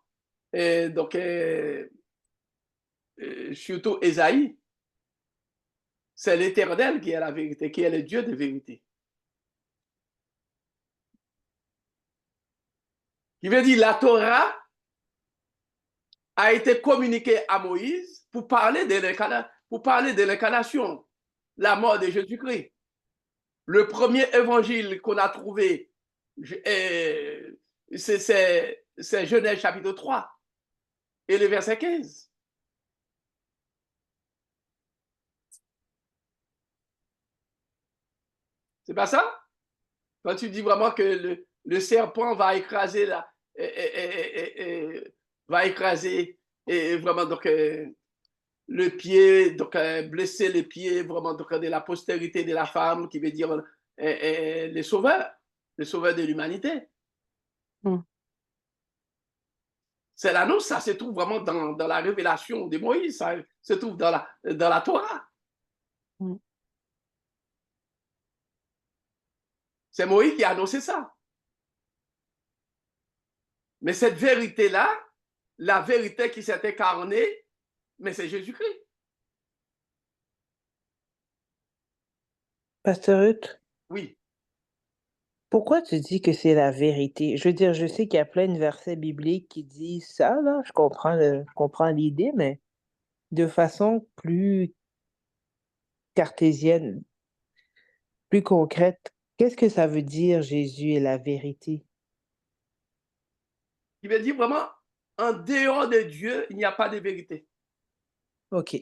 surtout Ésaïe, c'est l'Éternel qui est la vérité, qui est le Dieu de vérité. Il veut dire la Torah a été communiquée à Moïse pour parler de l'incarnation, la mort de Jésus-Christ. Le premier évangile qu'on a trouvé, c'est Genèse chapitre 3 et le verset 15. C'est pas ça? Quand tu dis vraiment que le serpent va écraser vraiment donc le pied, donc blesser le pied vraiment donc de la postérité de la femme, qui veut dire le sauveur de l'humanité. C'est l'annonce, ça se trouve vraiment dans la révélation de Moïse, ça se trouve dans la Torah. C'est Moïse qui a annoncé ça. Mais cette vérité-là, la vérité qui s'est incarnée, mais c'est Jésus-Christ. Pasteur Ruth, Oui. pourquoi tu dis que c'est la vérité? Je veux dire, je sais qu'il y a plein de versets bibliques qui disent ça, là. Je comprends l'idée, mais de façon plus cartésienne, plus concrète, qu'est-ce que ça veut dire Jésus est la vérité? Il veut dire vraiment, en dehors de Dieu, il n'y a pas de vérité. OK.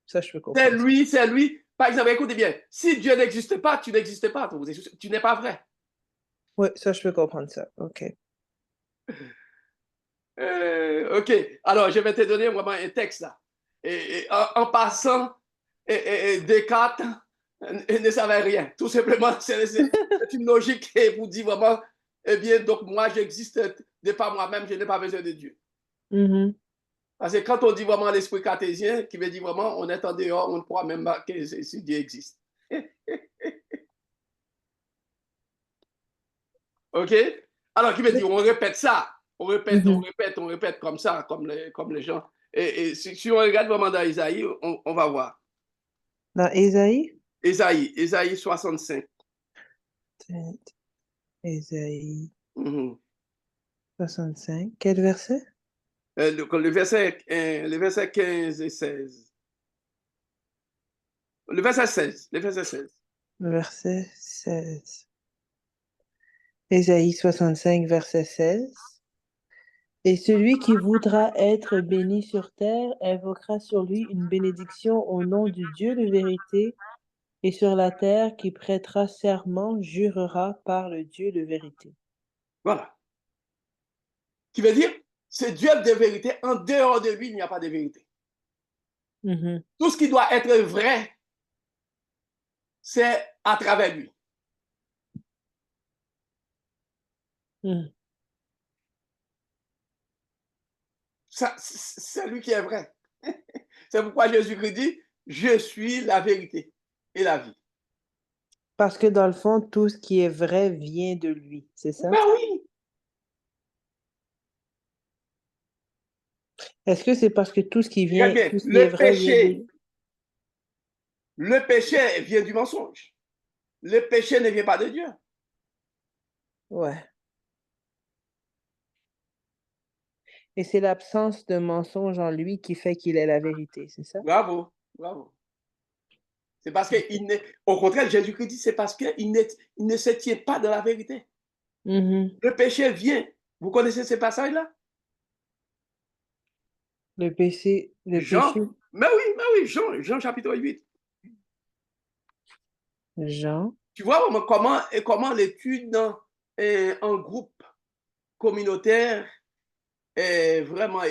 Ça, je peux comprendre. C'est lui. Par exemple, écoutez bien, si Dieu n'existe pas, tu n'existes pas. Tu n'es pas vrai. Oui, ça, je peux comprendre ça. OK. OK. Alors, je vais te donner vraiment un texte là. Et en passant, Descartes ne savait rien. Tout simplement, c'est une logique qui vous dit vraiment, eh bien, donc moi, j'existe de par moi-même, je n'ai pas besoin de Dieu. Parce que quand on dit vraiment l'esprit cartésien, qui veut dire vraiment, on est en dehors, on ne pourra même pas que si Dieu existe. OK? Alors, qui veut dire, on répète ça. On répète comme ça, comme les gens. Et si on regarde vraiment dans Isaïe, on va voir. Dans Ésaïe? Ésaïe 65. Ésaïe Mhm. 65. Quel verset? Le verset 15 et 16. Le verset 16. Le verset 16. Verset 16. Ésaïe 65, verset 16. Et celui qui voudra être béni sur terre invoquera sur lui une bénédiction au nom du Dieu de vérité, et sur la terre qui prêtera serment jurera par le Dieu de vérité. Voilà. Qui veut dire, c'est Dieu de vérité. En dehors de lui, il n'y a pas de vérité. Mhm, Tout ce qui doit être vrai, c'est à travers lui. mhm. C'est lui qui est vrai. C'est pourquoi Jésus-Christ dit, je suis la vérité et la vie. Parce que dans le fond, tout ce qui est vrai vient de lui, c'est ça? Ben oui. Est-ce que c'est parce que tout ce qui Très vient, bien. tout ce qui est vrai vient de lui? Le péché vient du mensonge. Le péché ne vient pas de Dieu. Ouais. Et c'est l'absence de mensonge en lui qui fait qu'il est la vérité, c'est ça? Bravo, bravo. C'est parce que, au contraire, Jésus-Christ dit, c'est parce qu'il ne se tient pas de la vérité. Mhm. Le péché vient. Vous connaissez ces passages-là? Le péché, Jean, mais oui, Jean chapitre 8. Jean. Tu vois comment l'étude en groupe communautaire est vraiment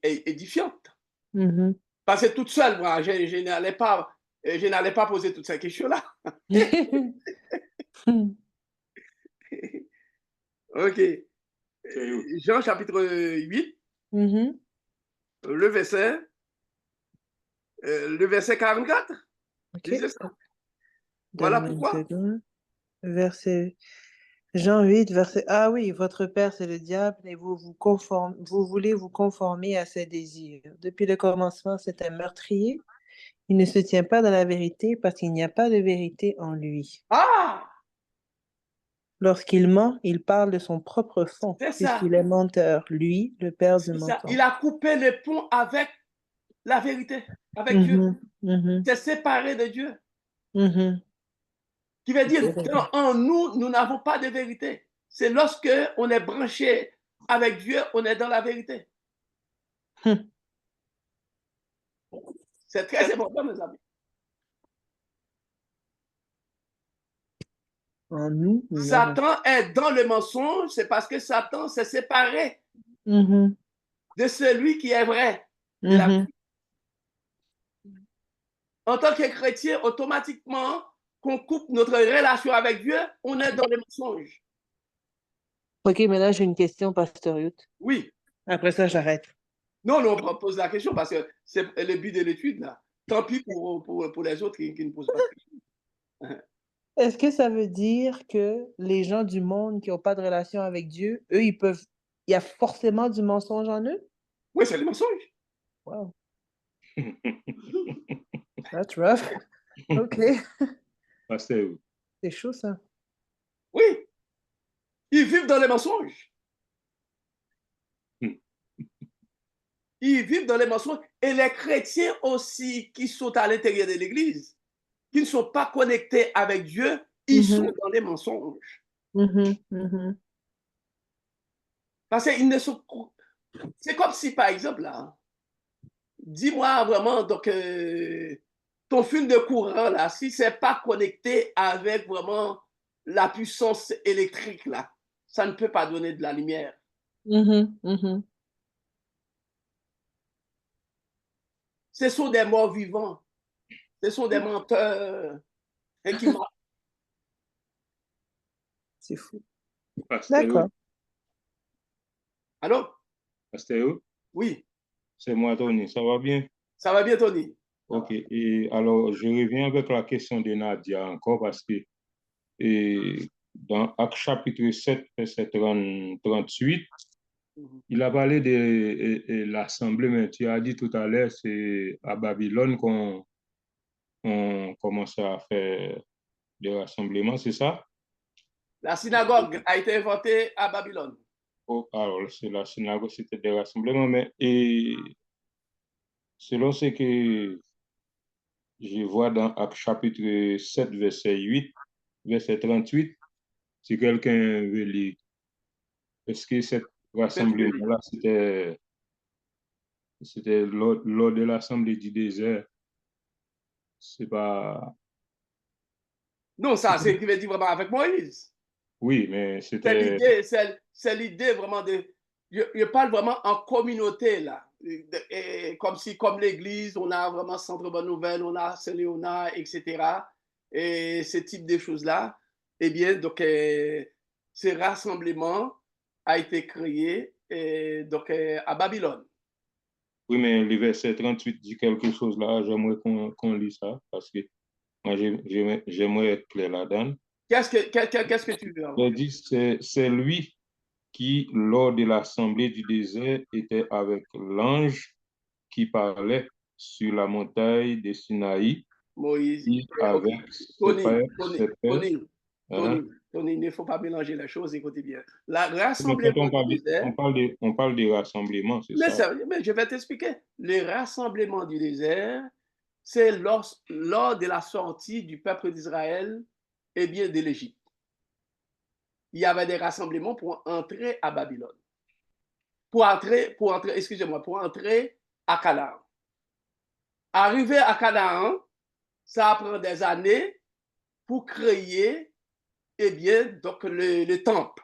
édifiante. Mhm. Parce que toute seule, moi, je n'allais pas poser toutes ces questions-là. OK. Jean chapitre 8, Mhm. le verset 44. OK. Lisez ça. Voilà Donne-moi une pourquoi. seconde. Verset Jean 8, verset. Ah oui, votre père, c'est le diable et vous voulez vous conformer à ses désirs. Depuis le commencement, c'est un meurtrier. Il ne se tient pas dans la vérité parce qu'il n'y a pas de vérité en lui. Ah, Lorsqu'il ment, il parle de son propre fond, c'est ça. puisqu'il est menteur, lui, le père du C'est ça. mensonge. Il a coupé le pont avec la vérité, avec Dieu. Mhm, mhm, C'est séparé de Dieu. mhm. Qui veut dire, C'est vrai. en nous, nous n'avons pas de vérité. C'est lorsque on est branché avec Dieu, on est dans la vérité. Hum. C'est très important, mes amis. En nous, nous n'avons. Satan est dans le mensonge, c'est parce que Satan s'est séparé Mhm, de celui qui est vrai. mhm. En tant que chrétien, automatiquement, qu'on coupe notre relation avec Dieu, on est dans le mensonge. OK, mais là, j'ai une question, Pasteur Youth. Oui. Après ça, j'arrête. Non, on pose la question parce que c'est le but de l'étude, là. Tant pis pour les autres qui ne posent pas de questions. Est-ce que ça veut dire que les gens du monde qui n'ont pas de relation avec Dieu, eux, il y a forcément du mensonge en eux? Oui, c'est le mensonge. Wow, that's rough. OK, Pasteur, c'est chaud, ça. Oui, ils vivent dans les mensonges. Ils vivent dans les mensonges. Et les chrétiens aussi qui sont à l'intérieur de l'Église, qui ne sont pas connectés avec Dieu, ils sont dans les mensonges. Mhm, mhm. Parce qu'ils ne sont... C'est comme si, par exemple, là, dis-moi vraiment, donc, ton fil de courant, là, si ce n'est pas connecté avec vraiment la puissance électrique, là, ça ne peut pas donner de la lumière. Mhm, mhm. Ce sont des morts vivants. Ce sont des menteurs qui mentent. C'est fou. Pasteur, D'accord. Alors, Pasteur, oui, c'est moi, Tony. Ça va bien? ça va bien, Tony. OK. Et alors, je reviens avec la question de Nadia encore parce que dans Actes chapitre 7, verset 38, il a parlé de l'assemblée, mais tu as dit tout à l'heure, c'est à Babylone on commençait à faire des rassemblements, c'est ça? La synagogue a été inventée à Babylone. Oh, alors, c'est la synagogue, c'était des rassemblements, mais et selon ce que je vois dans Actes chapitre 7, verset 38, si quelqu'un veut lire, est-ce que cet rassemblement-là, c'était lors de l'Assemblée du désert? C'est pas... Non, ça, c'est qui veut dire vraiment avec Moïse. Oui, mais C'est c'était... l'idée, c'est l'idée vraiment de. Je parle vraiment en communauté, là. Et comme si, comme l'Église, on a vraiment Centre Bonne Nouvelle, on a Saint-Léonard, etc. Et ce type de choses-là. Eh bien, donc, ce rassemblement a été créé donc, à Babylone. Oui, mais le verset 38 dit quelque chose là. J'aimerais qu'on lit ça parce que moi, j'aimerais être clair là-dedans. Qu'est-ce que tu veux avoir? Il dit, c'est lui qui, lors de l'assemblée du désert, était avec l'ange qui parlait sur la montagne de Sinaï, Moïse. et Ok. avec Tony, ses pères. Hein? Tony, il ne faut pas mélanger les choses, écoutez bien. Le Mais quand rassemblement du désert, on parle des rassemblements, c'est mais, ça? mais je vais t'expliquer. Le rassemblement du désert, c'est lors de la sortie du peuple d'Israël et bien de l'Égypte. Il y avait des rassemblements pour entrer à Babylone. Pour entrer, excusez-moi, pour entrer à Canaan. Arriver à Canaan, ça prend des années pour créer, eh bien, donc le temple.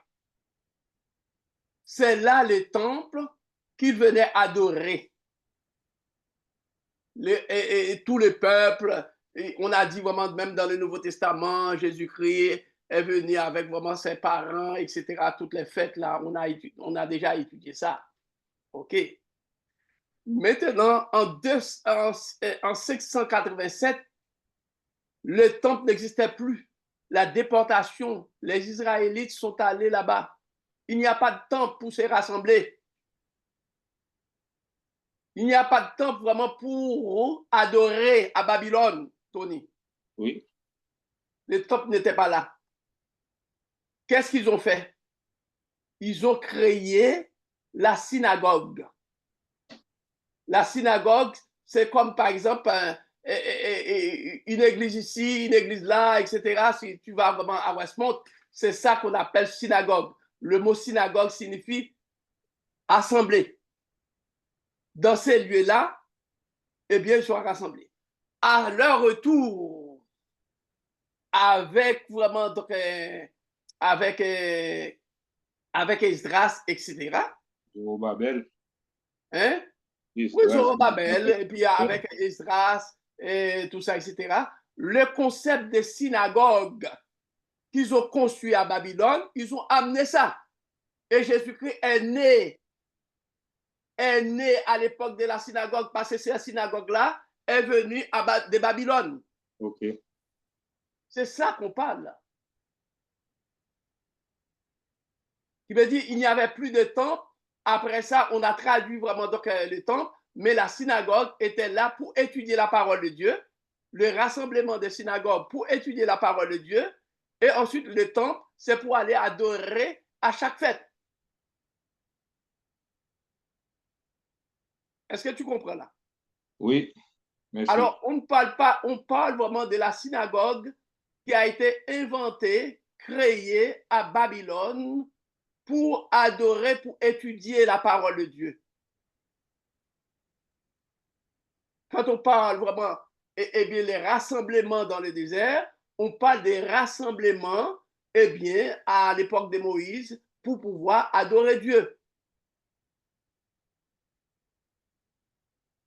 C'est là le temple qu'ils venaient adorer. Et tout le peuple, on a dit vraiment, même dans le Nouveau Testament, Jésus-Christ est venu avec vraiment ses parents, etc. Toutes les fêtes là, on a déjà étudié ça. OK. Maintenant, en 687, le temple n'existait plus. La déportation, les Israélites sont allés là-bas. Il n'y a pas de temple pour se rassembler. Il n'y a pas de temple vraiment pour adorer à Babylone, Tony. Oui. Le temple n'était pas là. Qu'est-ce qu'ils ont fait? Ils ont créé la synagogue. La synagogue, c'est comme par exemple une église ici, une église là, etc. Si tu vas vraiment à Westmont, c'est ça qu'on appelle synagogue. Le mot synagogue signifie assemblée. Dans ces lieux-là, eh bien, ils sont rassemblés. À leur retour, avec vraiment donc, avec Esdras, etc. Zorobabel. Hein? Oui, Zorobabel, et puis avec Esdras, et tout ça, etc. Le concept de synagogue qu'ils ont construit à Babylone, ils ont amené ça. Et Jésus-Christ est né à l'époque de la synagogue, parce que cette synagogue-là est venue de Babylone. OK. C'est ça qu'on parle. Qui veut dire qu'il n'y avait plus de temple. Après ça, on a traduit vraiment donc le temple, mais la synagogue était là pour étudier la parole de Dieu, le rassemblement des synagogues pour étudier la parole de Dieu, et ensuite le temple, c'est pour aller adorer à chaque fête. Est-ce que tu comprends là? Oui, merci. Alors, on ne parle pas, on parle vraiment de la synagogue qui a été inventée, créée à Babylone pour adorer, pour étudier la parole de Dieu. Quand on parle vraiment, eh bien, les rassemblements dans le désert, on parle des rassemblements, eh bien, à l'époque de Moïse, pour pouvoir adorer Dieu.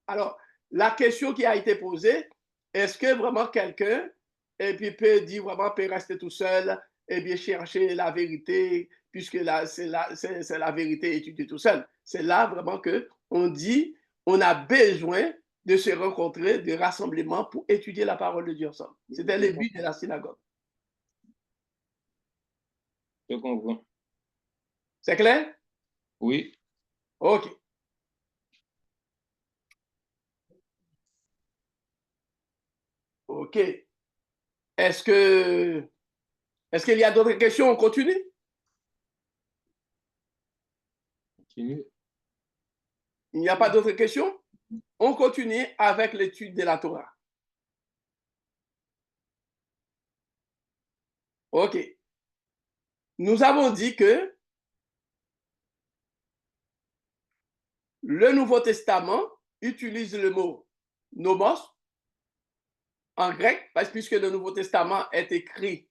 Alors, la question qui a été posée, est-ce que vraiment quelqu'un, et puis peut dire vraiment, peut rester tout seul, et bien chercher la vérité, puisque là, c'est la vérité étudiée tout seul. C'est là vraiment qu'on dit, on a besoin de se rencontrer, de rassemblements pour étudier la parole de Dieu ensemble. C'était le but de la synagogue. Je comprends. C'est clair? Oui. OK. OK. Est-ce qu'il y a d'autres questions? On continue? Continue. Il n'y a pas d'autres questions? On continue avec l'étude de la Torah. OK. Nous avons dit que le Nouveau Testament utilise le mot nomos en grec, puisque le Nouveau Testament est écrit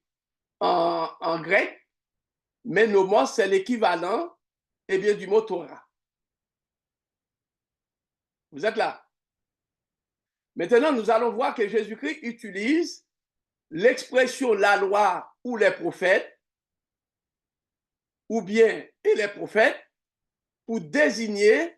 en grec, mais nomos, c'est l'équivalent du mot Torah. Vous êtes là? Maintenant, nous allons voir que Jésus-Christ utilise l'expression la loi ou les prophètes, ou bien et les prophètes, pour désigner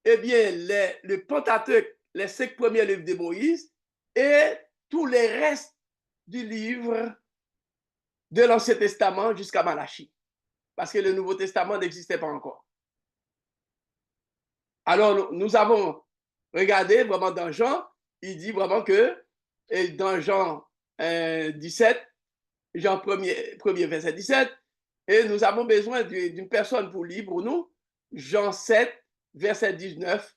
le Pentateuque, les 5 premiers livres de Moïse et tous les restes du livre de l'Ancien Testament jusqu'à Malachie, parce que le Nouveau Testament n'existait pas encore. Alors, nous avons regardé vraiment dans Jean, il dit vraiment que dans Jean 17, Jean 1er verset 17, et nous avons besoin d'une personne pour lire pour nous, Jean 7, verset 19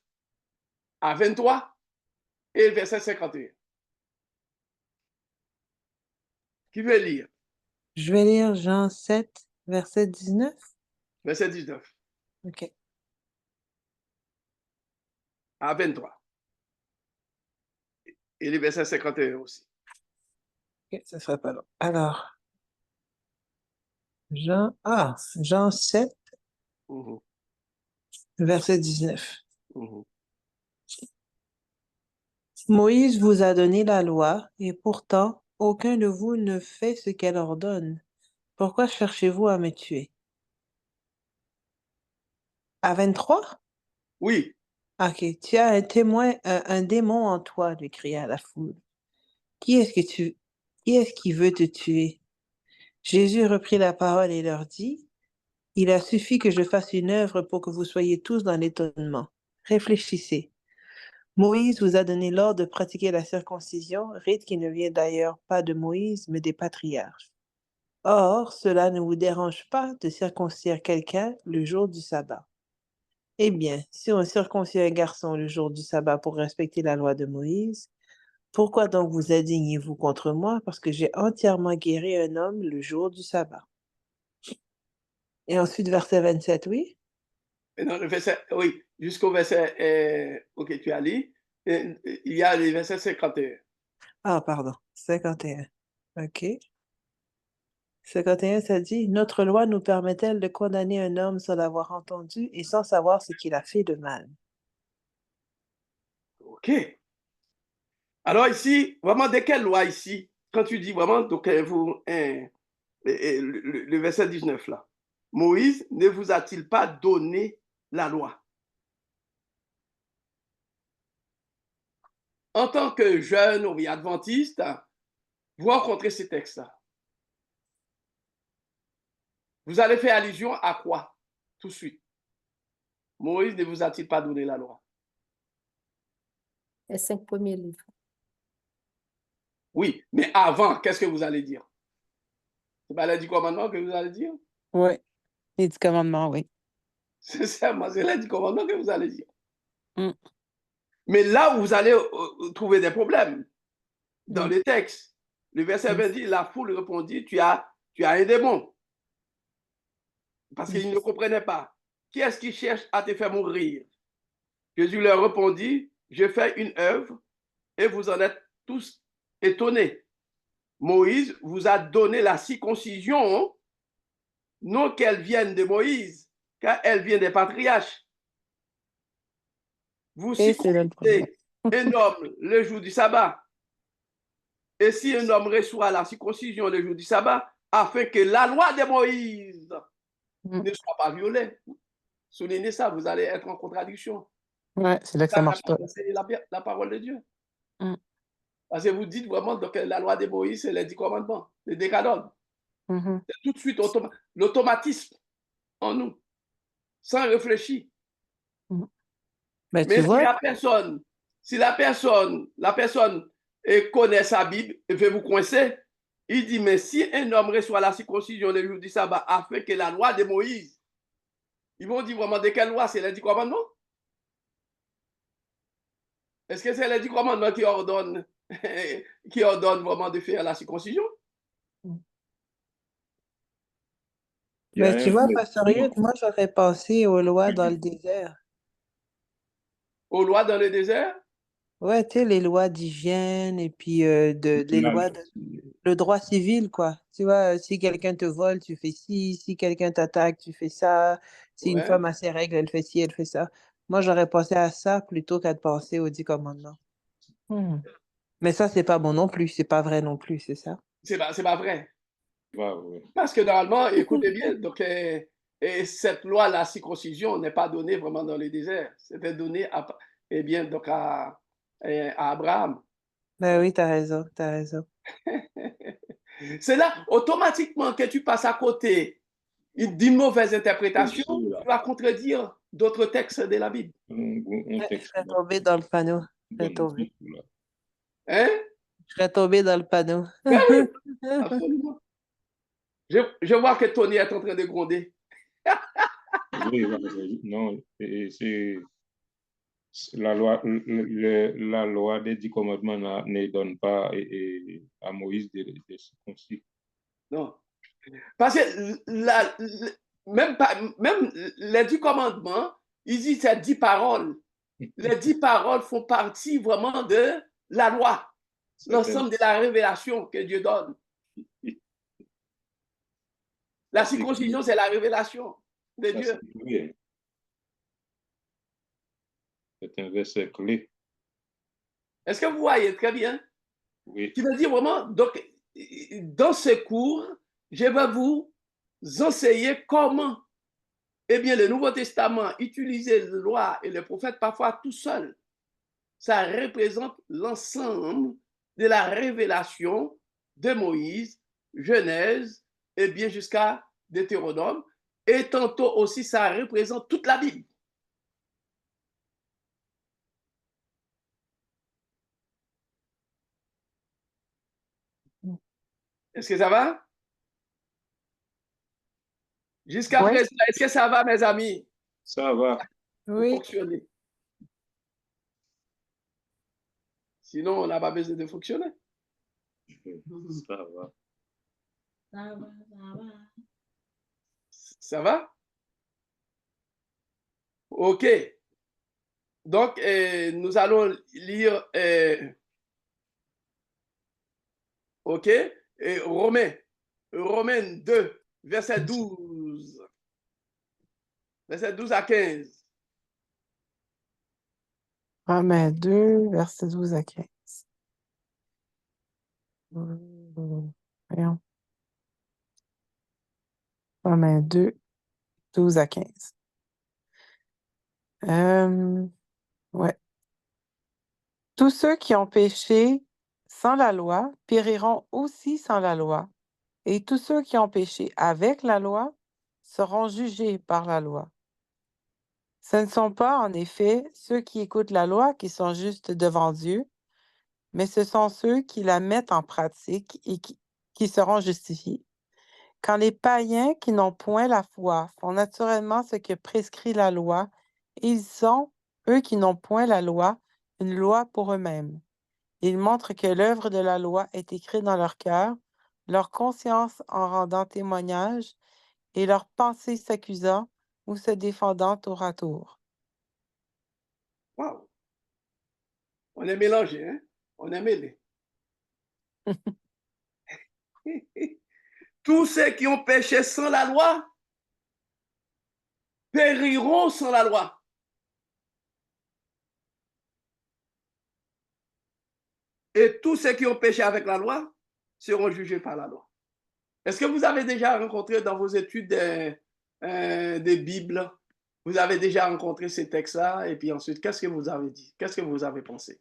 à 23 et verset 51. Qui veut lire? Je vais lire Jean 7, verset 19. Verset 19 OK. à 23. Et le verset 51 aussi. OK, ça serait pas long. Alors, Jean 7, Mhm, verset 19. mhm. Moïse vous a donné la loi, et pourtant, aucun de vous ne fait ce qu'elle ordonne. Pourquoi cherchez-vous à me tuer? À 23? Oui, OK. Tu as un démon en toi, lui cria la foule. Qui est-ce qui veut te tuer? Jésus reprit la parole et leur dit, il a suffi que je fasse une œuvre pour que vous soyez tous dans l'étonnement. Réfléchissez. Moïse vous a donné l'ordre de pratiquer la circoncision, rite qui ne vient d'ailleurs pas de Moïse, mais des patriarches. Or, cela ne vous dérange pas de circoncire quelqu'un le jour du sabbat. Eh bien, si on circoncit un garçon le jour du sabbat pour respecter la loi de Moïse, pourquoi donc vous indignez-vous contre moi parce que j'ai entièrement guéri un homme le jour du sabbat? Et ensuite, verset 27, oui? et dans le verset, oui, jusqu'au verset que tu as lu, il y a le verset 51. Ah, pardon, 51. OK. 51, ça dit, notre loi nous permet-elle de condamner un homme sans l'avoir entendu et sans savoir ce qu'il a fait de mal? OK. Alors ici, vraiment, de quelle loi ici? Quand tu dis vraiment, donc le verset 19 là. Moïse ne vous a-t-il pas donné la loi? En tant que jeune ou adventiste, vous rencontrez ces textes-là. Vous allez faire allusion à quoi? Tout de suite. Moïse ne vous a-t-il pas donné la loi? Les 5 premiers livres. Oui, mais avant, qu'est-ce que vous allez dire? C'est pas les 10 commandements que vous allez dire? Oui, les 10 commandements, oui. C'est ça, c'est les 10 commandements que vous allez dire. Mm. Mais là où vous allez trouver des problèmes, dans Mm. les textes, le verset 20 dit, la foule répondit, tu as un démon. Parce qu'ils ne comprenaient pas. Qui est-ce qui cherche à te faire mourir? Jésus leur répondit, je fais une œuvre et vous en êtes tous étonnés. Moïse vous a donné la circoncision, non qu'elle vienne de Moïse, car elle vient des patriarches. Vous Et c'est là le problème. circoncisez un homme le jour du sabbat. Et si un homme reçoit la circoncision le jour du sabbat, afin que la loi de Moïse ne soit pas violée. Soulignez ça, vous allez être en contradiction. Ouais, c'est là que ça marche pas. C'est la parole de Dieu. Mm. Parce que vous dites vraiment que la loi de Moïse, c'est les 10 commandements, les décalogues. Mhm. C'est tout de suite l'automatisme en nous, sans réfléchir. Ben, Mais tu s'il n'y vois, a personne Si la personne connaît sa Bible et veut vous coincer, il dit, mais si un homme reçoit la circoncision le jour du sabbat afin que la loi de Moïse, ils vont dire vraiment de quelle loi? C'est les 10 commandements? Est-ce que c'est les 10 commandements qui ordonnent vraiment de faire la circoncision? Il y a Mais tu un vois, peu- Pasteur Yud, moi j'aurais pensé aux lois dans le désert. Aux lois dans le désert? Ouais, tu sais, les lois d'hygiène et puis les lois le droit civil, quoi. Tu vois, si quelqu'un te vole, tu fais ci, si quelqu'un t'attaque, tu fais ça, si une Ouais. femme a ses règles, elle fait ci, elle fait ça. Moi, j'aurais pensé à ça plutôt qu'à de penser aux 10 commandements. Mais ça, c'est pas bon non plus, c'est pas vrai non plus, c'est ça? C'est pas vrai. Ouais. Parce que normalement, écoutez bien, donc, et cette loi, la circoncision, n'est pas donnée vraiment dans le désert. C'était donné donc à Abraham. Ben oui, t'as raison, t'as raison. C'est là, automatiquement, que tu passes à côté d'une mauvaise interprétation, tu vas contredire d'autres textes de la Bible. Je serais tombée dans le panneau. Je serais tombée. Hein? Je serais tombée dans le panneau. Ben oui, absolument. Je vois que Tony est en train de gronder. Oui, non, c'est la loi des 10 commandements ne donne pas à Moïse de circoncis. Non. Parce que même les 10 commandements, ils disent c'est 10 paroles. Les 10 paroles font partie vraiment de la loi, l'ensemble de la révélation que Dieu donne. La circoncision, c'est la révélation de Dieu. C'est un verset clé. Est-ce que vous voyez très bien? Oui. Qui veut dire vraiment, donc, dans ce cours, je vais vous enseigner comment, eh bien, le Nouveau Testament, utiliser la loi et les prophètes parfois tout seul, ça représente l'ensemble de la révélation de Moïse, Genèse, et bien jusqu'à Deutéronome, et tantôt aussi ça représente toute la Bible. Est-ce que ça va? Jusqu'à présent, est-ce que ça va, mes amis? Ça va. Oui. Fonctionner. Sinon, on n'a pas besoin de fonctionner. Ça va. Ça va? OK. Donc, nous allons lire, OK, et Romains 2, verset 12. Verset 12 à 15. Romains 2, verset 12 à 15. Voyons. Romains 2, 12 à 15. Ouais. Tous ceux qui ont péché sans la loi périront aussi sans la loi, et tous ceux qui ont péché avec la loi seront jugés par la loi. Ce ne sont pas, en effet, ceux qui écoutent la loi qui sont justes devant Dieu, mais ce sont ceux qui la mettent en pratique et qui seront justifiés. Quand les païens qui n'ont point la foi font naturellement ce que prescrit la loi, ils sont, eux qui n'ont point la loi, une loi pour eux-mêmes. Ils montrent que l'œuvre de la loi est écrite dans leur cœur, leur conscience en rendant témoignage et leurs pensées s'accusant ou se défendant tour à tour. Wow. On est mélangé, hein? On est mêlé. Tous ceux qui ont péché sans la loi périront sans la loi. Et tous ceux qui ont péché avec la loi seront jugés par la loi. Est-ce que vous avez déjà rencontré dans vos études des Bibles, vous avez déjà rencontré ces textes-là, et puis ensuite, qu'est-ce que vous avez dit? Qu'est-ce que vous avez pensé?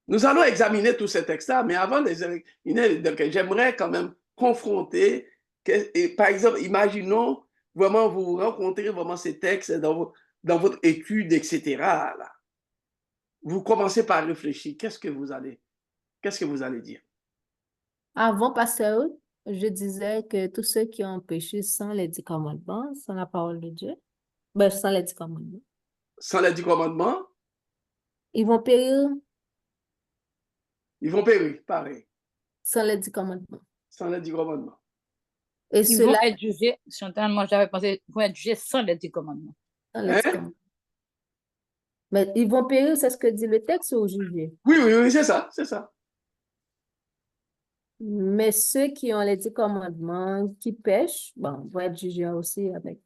Nous allons examiner tous ces textes-là, mais avant de les examiner, j'aimerais quand même confronter, par exemple, imaginons vraiment vous rencontrez vraiment ces textes dans votre étude, etc., là, vous commencez par réfléchir. Qu'est-ce que vous allez dire? Avant, pasteur, je disais que tous ceux qui ont péché sans les 10 commandements, sans la parole de Dieu, ben, sans les 10 commandements, Sans les 10 commandements, ils vont périr ils vont périr, pareil, sans les 10 commandements. sans les 10 commandements. Et Ils vont cela, être jugés, Chantal, moi j'avais pensé, ils vont être jugés sans les 10 commandements. sans les 10 Hein? commandements. Mais ils vont périr, c'est ce que dit le texte, ou jugés. Oui, oui, oui, c'est ça, c'est ça. Mais ceux qui ont les 10 commandements, qui pêchent, bon, vont être jugés aussi avec...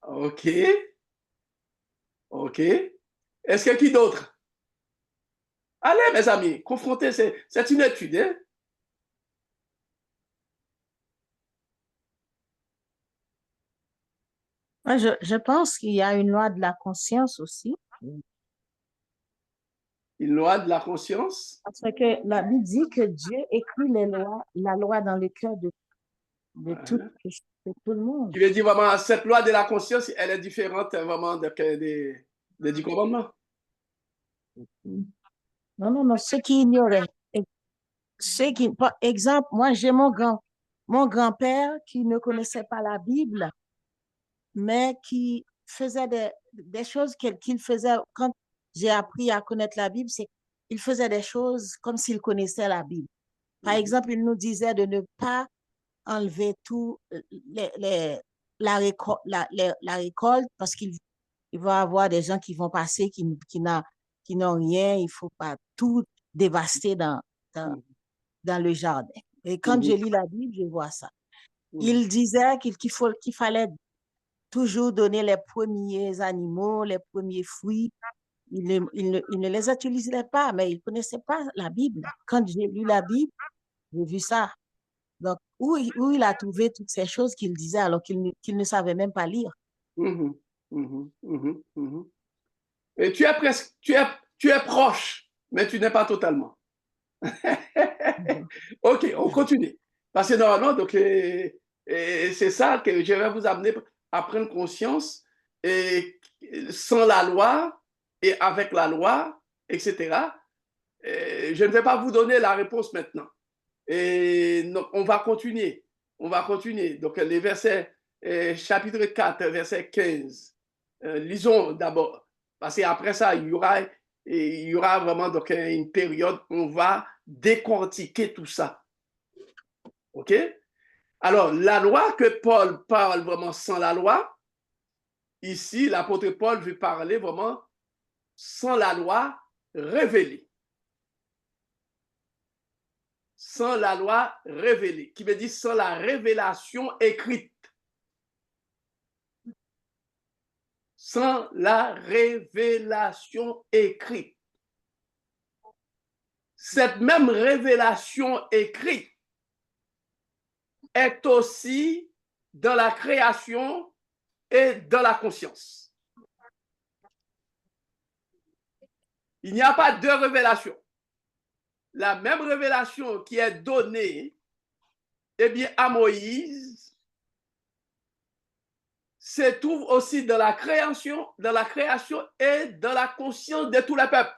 OK, OK. Est-ce qu'il y a qui d'autre? Allez, mes amis, confrontez, c'est une étude, hein? Moi, je pense qu'il y a une loi de la conscience aussi. Une loi de la conscience. Parce que la Bible dit que Dieu écrit la loi dans le cœur de tout le monde. Qui veut dire vraiment, cette loi de la conscience, elle est différente vraiment des 10 commandements. Non, non, non, ceux qui ignoraient. Par exemple, moi, j'ai mon grand-père qui ne connaissait pas la Bible, mais qui faisait des choses qu'il faisait quand j'ai appris à connaître la Bible, c'est qu'il faisait des choses comme s'il connaissait la Bible. Par exemple, il nous disait de ne pas enlever tout la récolte parce qu'il va y avoir des gens qui vont passer qui n'ont rien. Il ne faut pas tout dévaster dans le jardin. Et quand je lis la Bible, je vois ça. Il disait qu'il fallait toujours donner les premiers animaux, les premiers fruits. Il ne les utilisait pas, mais il ne connaissait pas la Bible. Quand j'ai lu la Bible, j'ai vu ça. Donc, où il a trouvé toutes ces choses qu'il disait alors qu'il ne savait même pas lire. Et tu es proche, mais tu n'es pas totalement. OK, on continue. Parce que normalement, donc, c'est ça que je vais vous amener à prendre conscience et sans la loi et avec la loi, etc. Je ne vais pas vous donner la réponse maintenant. Et donc, on va continuer. On va continuer. Donc, les versets, chapitre 4, verset 15. Lisons d'abord. Parce qu'après ça, il y aura vraiment donc, une période où on va décortiquer tout ça. OK? Alors, la loi que Paul parle vraiment sans la loi, ici, l'apôtre Paul veut parler vraiment sans la loi révélée. Sans la loi révélée, qui veut dire sans la révélation écrite. Sans la révélation écrite. Cette même révélation écrite est aussi dans la création et dans la conscience. Il n'y a pas deux révélations. La même révélation qui est donnée bien, à Moïse se trouve aussi dans la création et dans la conscience de tout le peuple.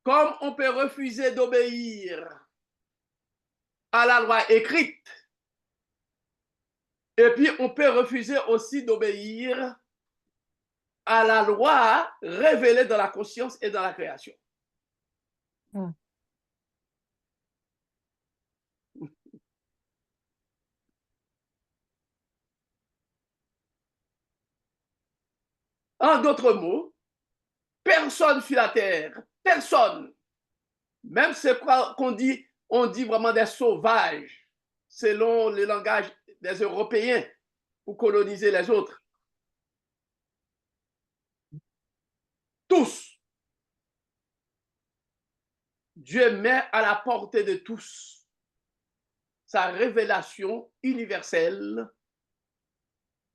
Comme on peut refuser d'obéir à la loi écrite, et puis on peut refuser aussi d'obéir à la loi révélée dans la conscience et dans la création. En d'autres mots, personne sur la terre, personne, même ce qu'on dit, on dit vraiment des sauvages, selon le langage des Européens, pour coloniser les autres. Tous. Dieu met à la portée de tous sa révélation universelle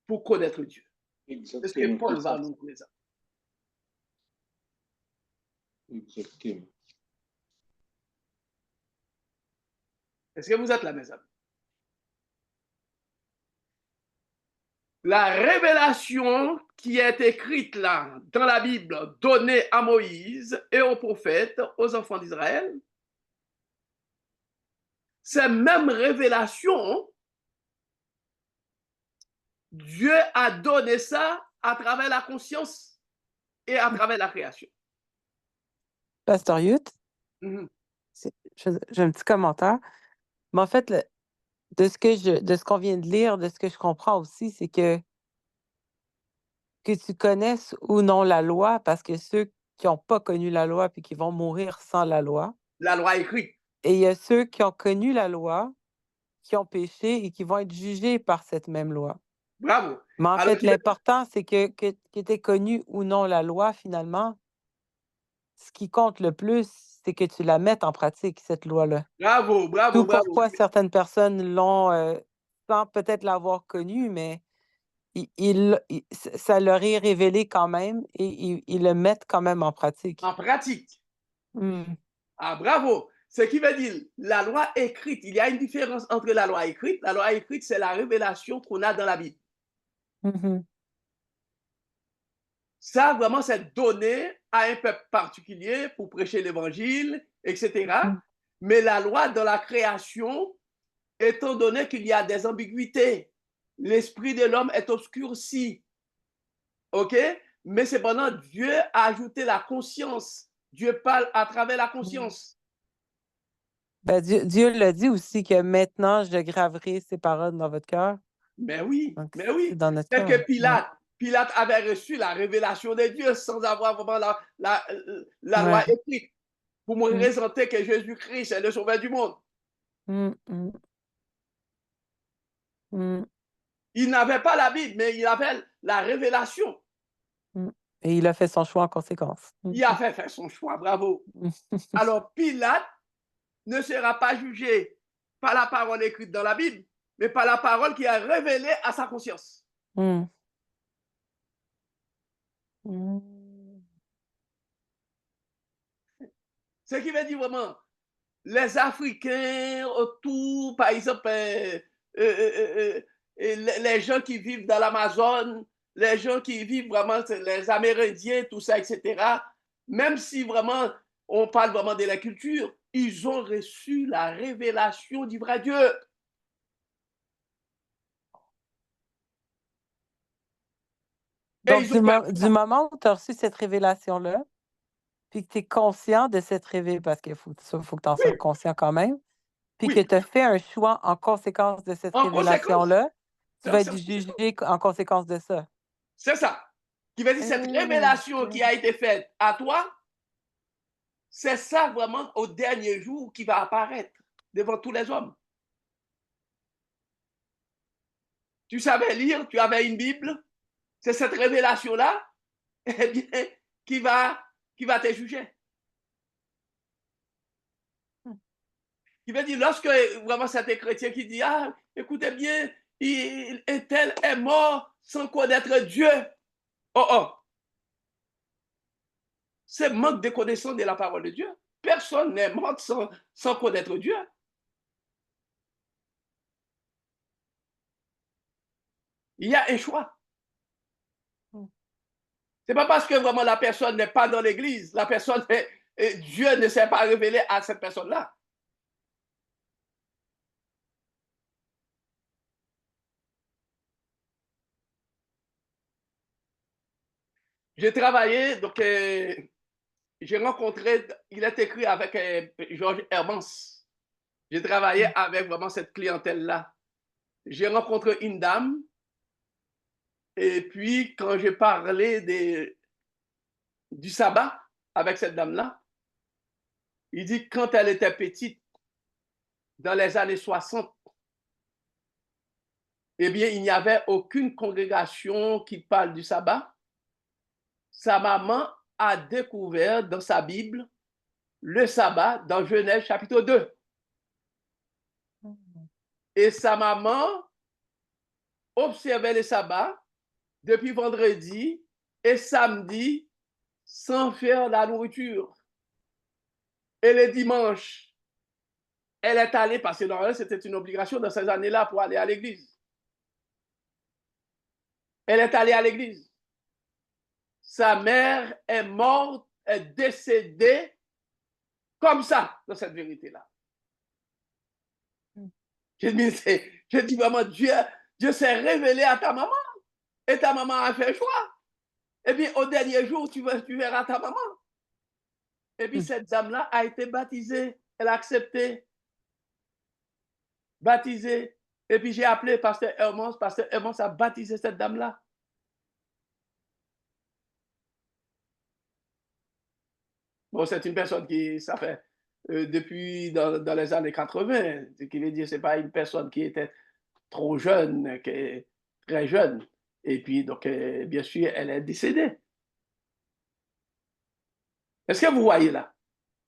pour connaître Dieu. C'est ce que Paul va nous présenter. Exactement. Est-ce que vous êtes là, mes amis? La révélation qui est écrite là, dans la Bible, donnée à Moïse et aux prophètes, aux enfants d'Israël, ces mêmes révélations, Dieu a donné ça à travers la conscience et à travers la création. Pasteur Youth, Mhm. j'ai un petit commentaire. Mais en fait, de ce qu'on vient de lire, de ce que je comprends aussi, c'est que tu connaisses ou non la loi, parce que ceux qui n'ont pas connu la loi puis qui vont mourir sans la loi, La loi écrite. et il y a ceux qui ont connu la loi, qui ont péché et qui vont être jugés par cette même loi. Bravo. Mais en Alors, fait, l'important, c'est que tu aies connu ou non la loi, finalement, ce qui compte le plus, c'est que tu la mettes en pratique, cette loi-là. bravo, bravo, D'où bravo. pourquoi certaines personnes l'ont, sans peut-être l'avoir connue, mais ça leur est révélé quand même et ils le mettent quand même en pratique. En pratique. Mm. Ah, bravo. Ce qui veut dire, la loi écrite, il y a une différence entre la loi écrite. La loi écrite, c'est la révélation qu'on a dans la Bible. Mhm. Ça, vraiment, c'est donné à un peuple particulier pour prêcher l'évangile, etc. Mhm. Mais la loi dans la création, étant donné qu'il y a des ambiguïtés, l'esprit de l'homme est obscurci. OK? Mais cependant, Dieu a ajouté la conscience. Dieu parle à travers la conscience. Ben, Dieu l'a dit aussi que maintenant, je graverai ces paroles dans votre cœur. Mais oui, Donc, mais c'est oui. dans notre Tel cœur. que Pilate avait reçu la révélation de Dieu sans avoir vraiment la loi Ouais. écrite pour me Mm. présenter que Jésus-Christ est le sauveur du monde. Mm, mm. Mm, Il n'avait pas la Bible, mais il avait la révélation. mm. Et il a fait son choix en conséquence. Il a fait son choix, bravo. Alors, Pilate ne sera pas jugé par la parole écrite dans la Bible, mais par la parole qui est révélée à sa conscience. Mm. Mm. Ce qui veut dire vraiment, les Africains autour, par exemple, les gens qui vivent dans l'Amazone, les gens qui vivent vraiment, les Amérindiens, tout ça, etc., même si vraiment on parle vraiment de la culture, ils ont reçu la révélation du vrai Dieu. Donc, du moment où tu as reçu cette révélation-là, puis que tu es conscient de cette révélation, parce qu'il faut que tu en sois conscient quand même, puis que tu as fait un choix en conséquence de cette révélation-là, tu vas être jugé en conséquence de ça. C'est ça. Qui veut dire cette révélation qui a été faite à toi, c'est ça vraiment au dernier jour qui va apparaître devant tous les hommes. Tu savais lire, tu avais une Bible, c'est cette révélation-là, eh bien, qui va te juger. Qui veut dire, lorsque vraiment c'est un chrétien qui dit, ah, écoutez bien, tel est mort sans connaître Dieu. Oh, oh. C'est manque de connaissance de la parole de Dieu. Personne n'est mort sans connaître Dieu. Il y a un choix. C'est pas parce que vraiment la personne n'est pas dans l'église, Dieu ne s'est pas révélé à cette personne-là. J'ai travaillé, donc j'ai rencontré, il est écrit avec Georges Hermans. J'ai travaillé avec vraiment cette clientèle-là. J'ai rencontré une dame, et puis quand j'ai parlé du sabbat avec cette dame-là, il dit quand elle était petite, dans les années 60, eh bien, il n'y avait aucune congrégation qui parle du sabbat. Sa maman a découvert dans sa Bible le sabbat dans Genèse chapitre 2. Et sa maman observait le sabbat depuis vendredi et samedi sans faire la nourriture. Et le dimanche, elle est allée, parce que normalement, c'était une obligation dans ces années-là pour aller à l'église. Elle est allée à l'église. Sa mère est morte, est décédée comme ça, dans cette vérité-là. Je dis vraiment, Dieu s'est révélé à ta maman et ta maman a fait choix. Et puis au dernier jour, tu verras ta maman. Et puis cette dame-là a été baptisée, elle a accepté, baptisée. Et puis j'ai appelé pasteur Hermance a baptisé cette dame-là. Bon, c'est une personne qui, ça fait depuis dans les années 80, ce qui veut dire c'est pas une personne qui était trop jeune, qui est très jeune. Et puis, donc, bien sûr, elle est décédée. Est-ce que vous voyez là?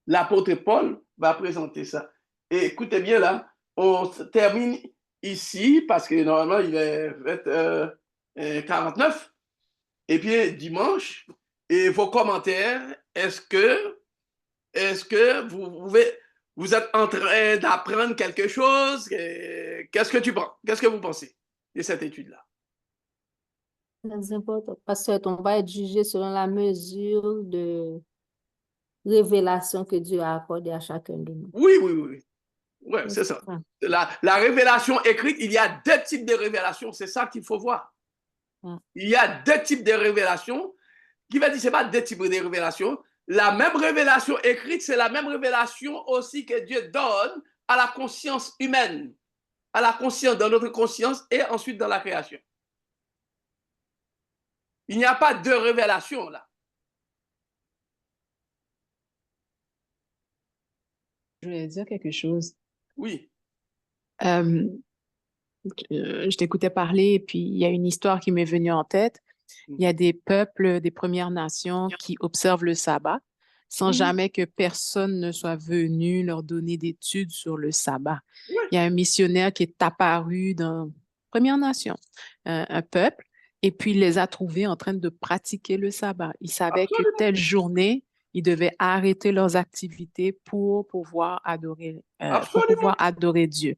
L'apôtre Paul va présenter ça. Et écoutez bien là, on termine ici parce que normalement il est 49. Et puis dimanche, et vos commentaires, est-ce que vous êtes en train d'apprendre quelque chose? Qu'est-ce que vous pensez de cette étude-là? C'est important parce qu'on va être jugé selon la mesure de révélation que Dieu a accordée à chacun de nous. Oui. Ouais, c'est ça. La révélation écrite, il y a deux types de révélations. C'est ça qu'il faut voir. Il y a deux types de révélations. Qui va dire, c'est pas deux types de révélations. La même révélation écrite, c'est la même révélation aussi que Dieu donne à la conscience humaine, à la conscience, dans notre conscience et ensuite dans la création. Il n'y a pas deux révélations là. Je voulais dire quelque chose. Oui. Je t'écoutais parler et puis il y a une histoire qui m'est venue en tête. Il y a des peuples, des Premières Nations qui observent le sabbat sans jamais que personne ne soit venu leur donner d'études sur le sabbat. Oui. Il y a un missionnaire qui est apparu dans Première Nation, un peuple, et puis il les a trouvés en train de pratiquer le sabbat. Il savait que telle journée, ils devaient arrêter leurs activités pour pouvoir adorer Dieu.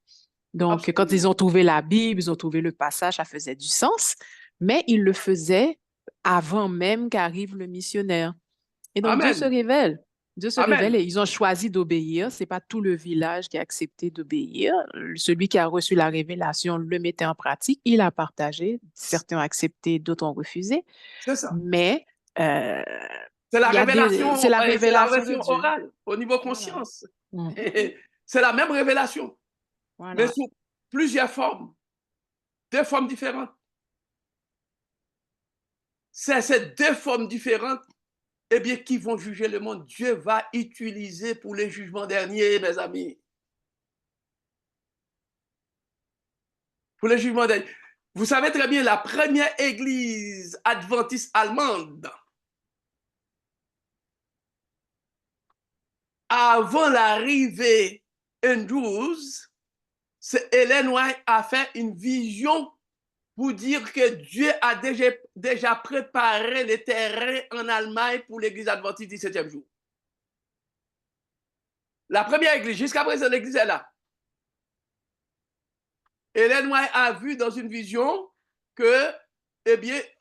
Donc, quand ils ont trouvé la Bible, ils ont trouvé le passage, ça faisait du sens, mais ils le faisaient avant même qu'arrive le missionnaire. Et donc, Amen. Dieu se révèle. Dieu se Amen. révèle et ils ont choisi d'obéir. Ce n'est pas tout le village qui a accepté d'obéir. Celui qui a reçu la révélation le mettait en pratique. Il a partagé. Certains ont accepté, d'autres ont refusé. C'est ça. Mais c'est la révélation, c'est la révélation de Dieu. orale, au niveau conscience. Voilà. C'est la même révélation, mais sous plusieurs formes, deux formes différentes. C'est ces deux formes différentes qui vont juger le monde. Dieu va utiliser pour les jugements derniers, mes amis. Pour les jugements derniers. Vous savez très bien, la première église adventiste allemande, avant l'arrivée Andrews, Ellen White a fait une vision pour dire que Dieu a déjà préparé les terrains en Allemagne pour l'église adventiste du 7e jour. La première église, jusqu'à présent, l'église est là. Ellen White a vu dans une vision que,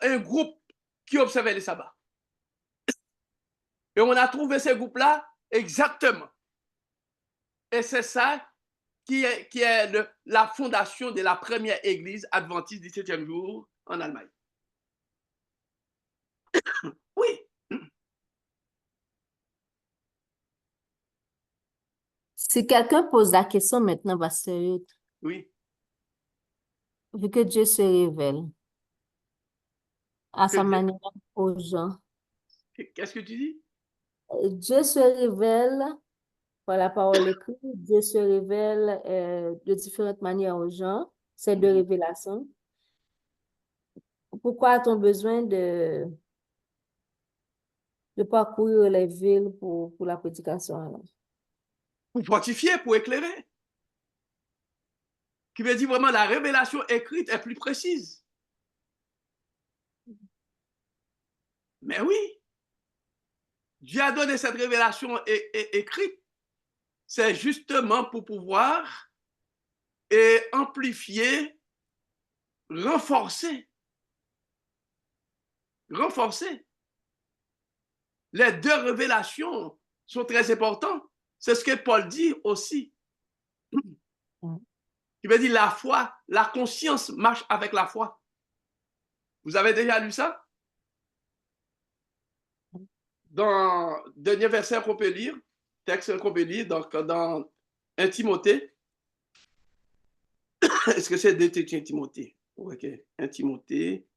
un groupe qui observait les sabbats. Et on a trouvé ce groupe-là exactement. Et c'est ça qui est la fondation de la première église adventiste du 7e jour en Allemagne. Oui. Si quelqu'un pose la question maintenant, pasteur Youth, oui. Vu que Dieu se révèle à sa manière aux gens. Qu'est-ce que tu dis? Dieu se révèle par la parole écrite, Dieu se révèle de différentes manières aux gens, c'est de révélation. Pourquoi a-t-on besoin de parcourir les villes pour la prédication alors? Pour fortifier, pour éclairer. Qui veut dire vraiment la révélation écrite est plus précise. Mais oui, Dieu a donné cette révélation écrite c'est justement pour pouvoir amplifier, renforcer. Les deux révélations sont très importantes. C'est ce que Paul dit aussi. Il veut dire la foi, la conscience marche avec la foi. Vous avez déjà lu ça? Dans le dernier verset qu'on peut lire, texte qu'on peut lire, donc dans 1 Timothée. Est-ce que c'est 2 Timothée? Ok, 1 Timothée.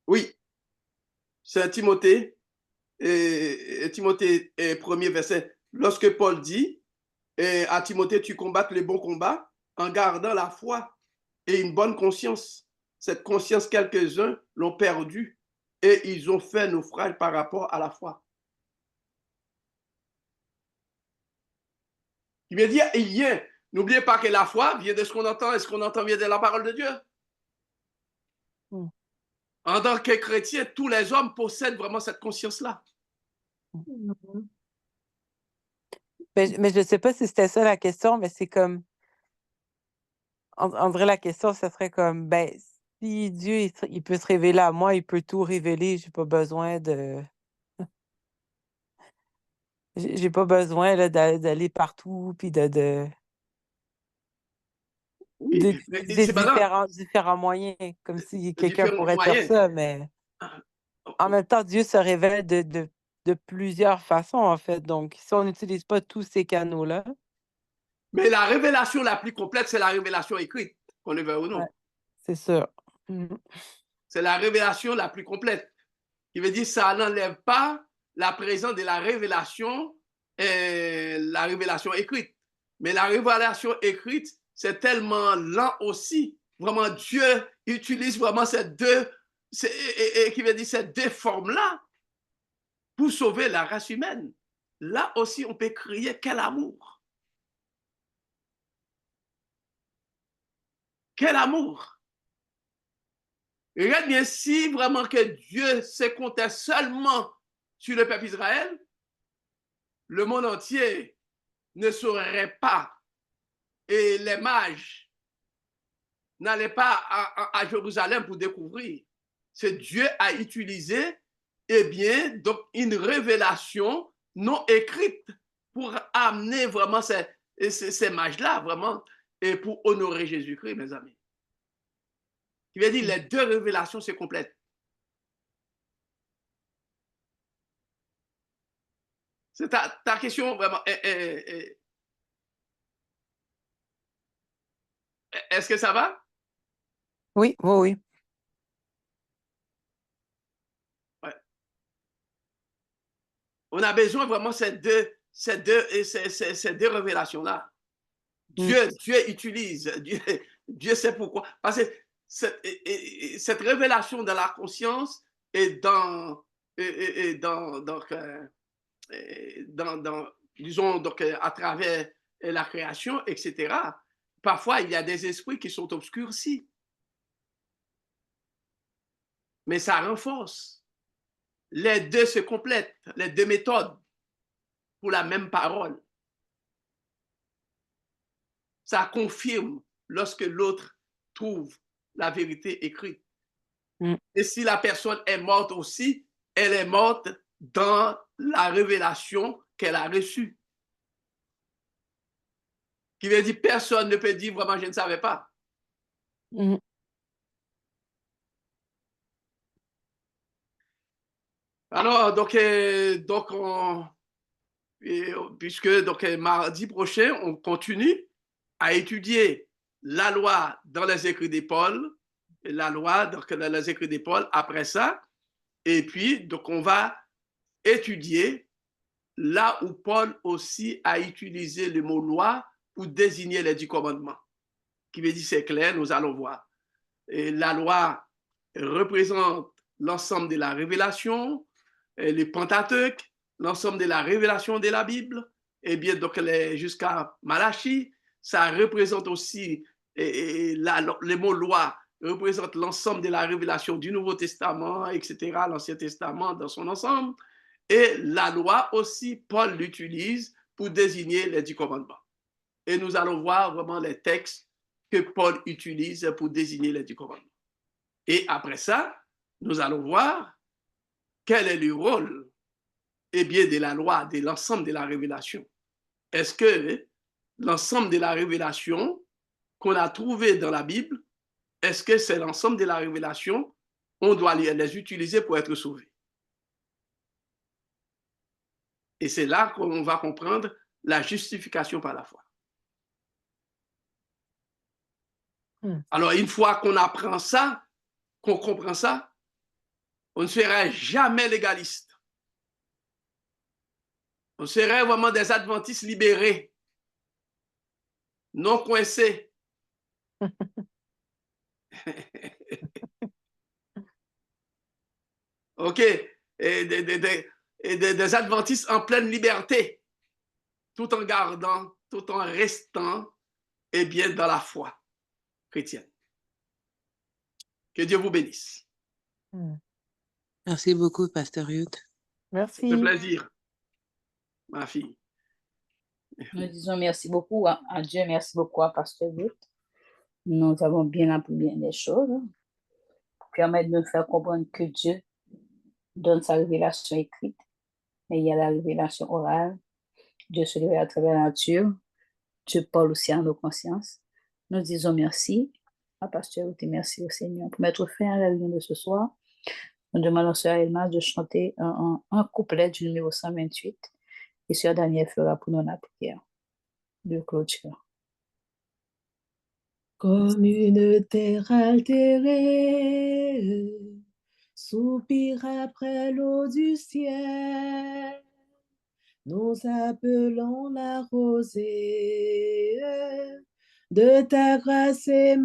Oui, c'est 1 Timothée. Et Timothée, premier verset. Lorsque Paul dit à Timothée, tu combattes le bon combat en gardant la foi et une bonne conscience. Cette conscience, quelques-uns l'ont perdue et ils ont fait naufrage par rapport à la foi. Il veut dire, n'oubliez pas que la foi vient de ce qu'on entend et ce qu'on entend vient de la parole de Dieu. En tant que chrétien, tous les hommes possèdent vraiment cette conscience-là. Mais je ne sais pas si c'était ça la question, mais c'est comme, en vrai, la question, ça serait comme, ben, si Dieu, il peut se révéler à moi, il peut tout révéler, j'ai pas besoin de... J'ai pas besoin là, d'aller partout, puis Oui, d'utiliser différents moyens, comme si quelqu'un différents pourrait dire moyens. ça, mais en même temps, Dieu se révèle de plusieurs façons, en fait. Donc, si on n'utilise pas tous ces canaux-là... Mais la révélation la plus complète, c'est la révélation écrite, qu'on le veuille ou non. Ouais, c'est sûr. C'est la révélation la plus complète. Qui veut dire que ça n'enlève pas la présence de la révélation écrite. Mais la révélation écrite, c'est tellement lent aussi. Vraiment, Dieu utilise vraiment ces deux formes-là pour sauver la race humaine. Là aussi, on peut crier quel amour. Quel amour. Regarde bien, si vraiment que Dieu se comptait seulement sur le peuple Israël, le monde entier ne saurait pas et les mages n'allaient pas à Jérusalem pour découvrir. C'est Dieu a utilisé donc une révélation non écrite pour amener vraiment ces mages-là, vraiment, et pour honorer Jésus-Christ, mes amis. Qui veut dire les deux révélations, c'est complète. C'est ta question vraiment. Est-ce que ça va? Oui. Ouais. On a besoin vraiment ces deux révélations-là. Dieu utilise, Dieu sait pourquoi. Parce que cette révélation de la conscience est disons, donc, à travers la création, etc. Parfois, il y a des esprits qui sont obscurcis. Mais ça renforce. Les deux se complètent, les deux méthodes pour la même parole. Ça confirme lorsque l'autre trouve la vérité écrite. Et si la personne est morte aussi, elle est morte dans la révélation qu'elle a reçue. Qui veut dire personne ne peut dire vraiment je ne savais pas. Alors, puisque mardi prochain, on continue à étudier la loi dans les écrits de Paul, la loi dans les écrits de Paul après ça, et puis donc on va étudier là où Paul aussi a utilisé le mot loi pour désigner les 10 commandements. Qui veut dire c'est clair, nous allons voir. Et la loi représente l'ensemble de la révélation, le Pentateuque, l'ensemble de la révélation de la Bible, et bien donc jusqu'à Malachie, ça représente aussi, le mot loi représente l'ensemble de la révélation du Nouveau Testament, etc., l'Ancien Testament dans son ensemble, Et la loi aussi, Paul l'utilise pour désigner les 10 commandements. Et nous allons voir vraiment les textes que Paul utilise pour désigner les 10 commandements. Et après ça, nous allons voir quel est le rôle de la loi, de l'ensemble de la révélation. Est-ce que l'ensemble de la révélation qu'on a trouvé dans la Bible, est-ce que c'est l'ensemble de la révélation, on doit les utiliser pour être sauvé? Et c'est là qu'on va comprendre la justification par la foi. Alors, une fois qu'on apprend ça, qu'on comprend ça, on ne sera jamais légaliste. On serait vraiment des adventistes libérés, non coincés. OK. Et des adventistes en pleine liberté, tout en gardant, tout en restant, bien, dans la foi chrétienne. Que Dieu vous bénisse. Merci beaucoup, Pasteur Ruth. Merci. C'est un plaisir, ma fille. Nous disons merci beaucoup à Dieu, merci beaucoup à Pasteur Ruth. Nous avons bien appris bien les choses, pour permettre de nous faire comprendre que Dieu donne sa révélation écrite, mais il y a la révélation orale. Dieu se révèle à travers la nature. Dieu parle aussi à nos consciences. Nous disons merci à Pasteur Ruth et merci au Seigneur pour mettre fin à la réunion de ce soir. Nous demandons à Sœur Elma de chanter un couplet du numéro 128 et Sœur Danielle fera pour nous la prière de clôture. Comme une terre altérée, soupire après l'eau du ciel, nous appelons la rosée de ta grâce et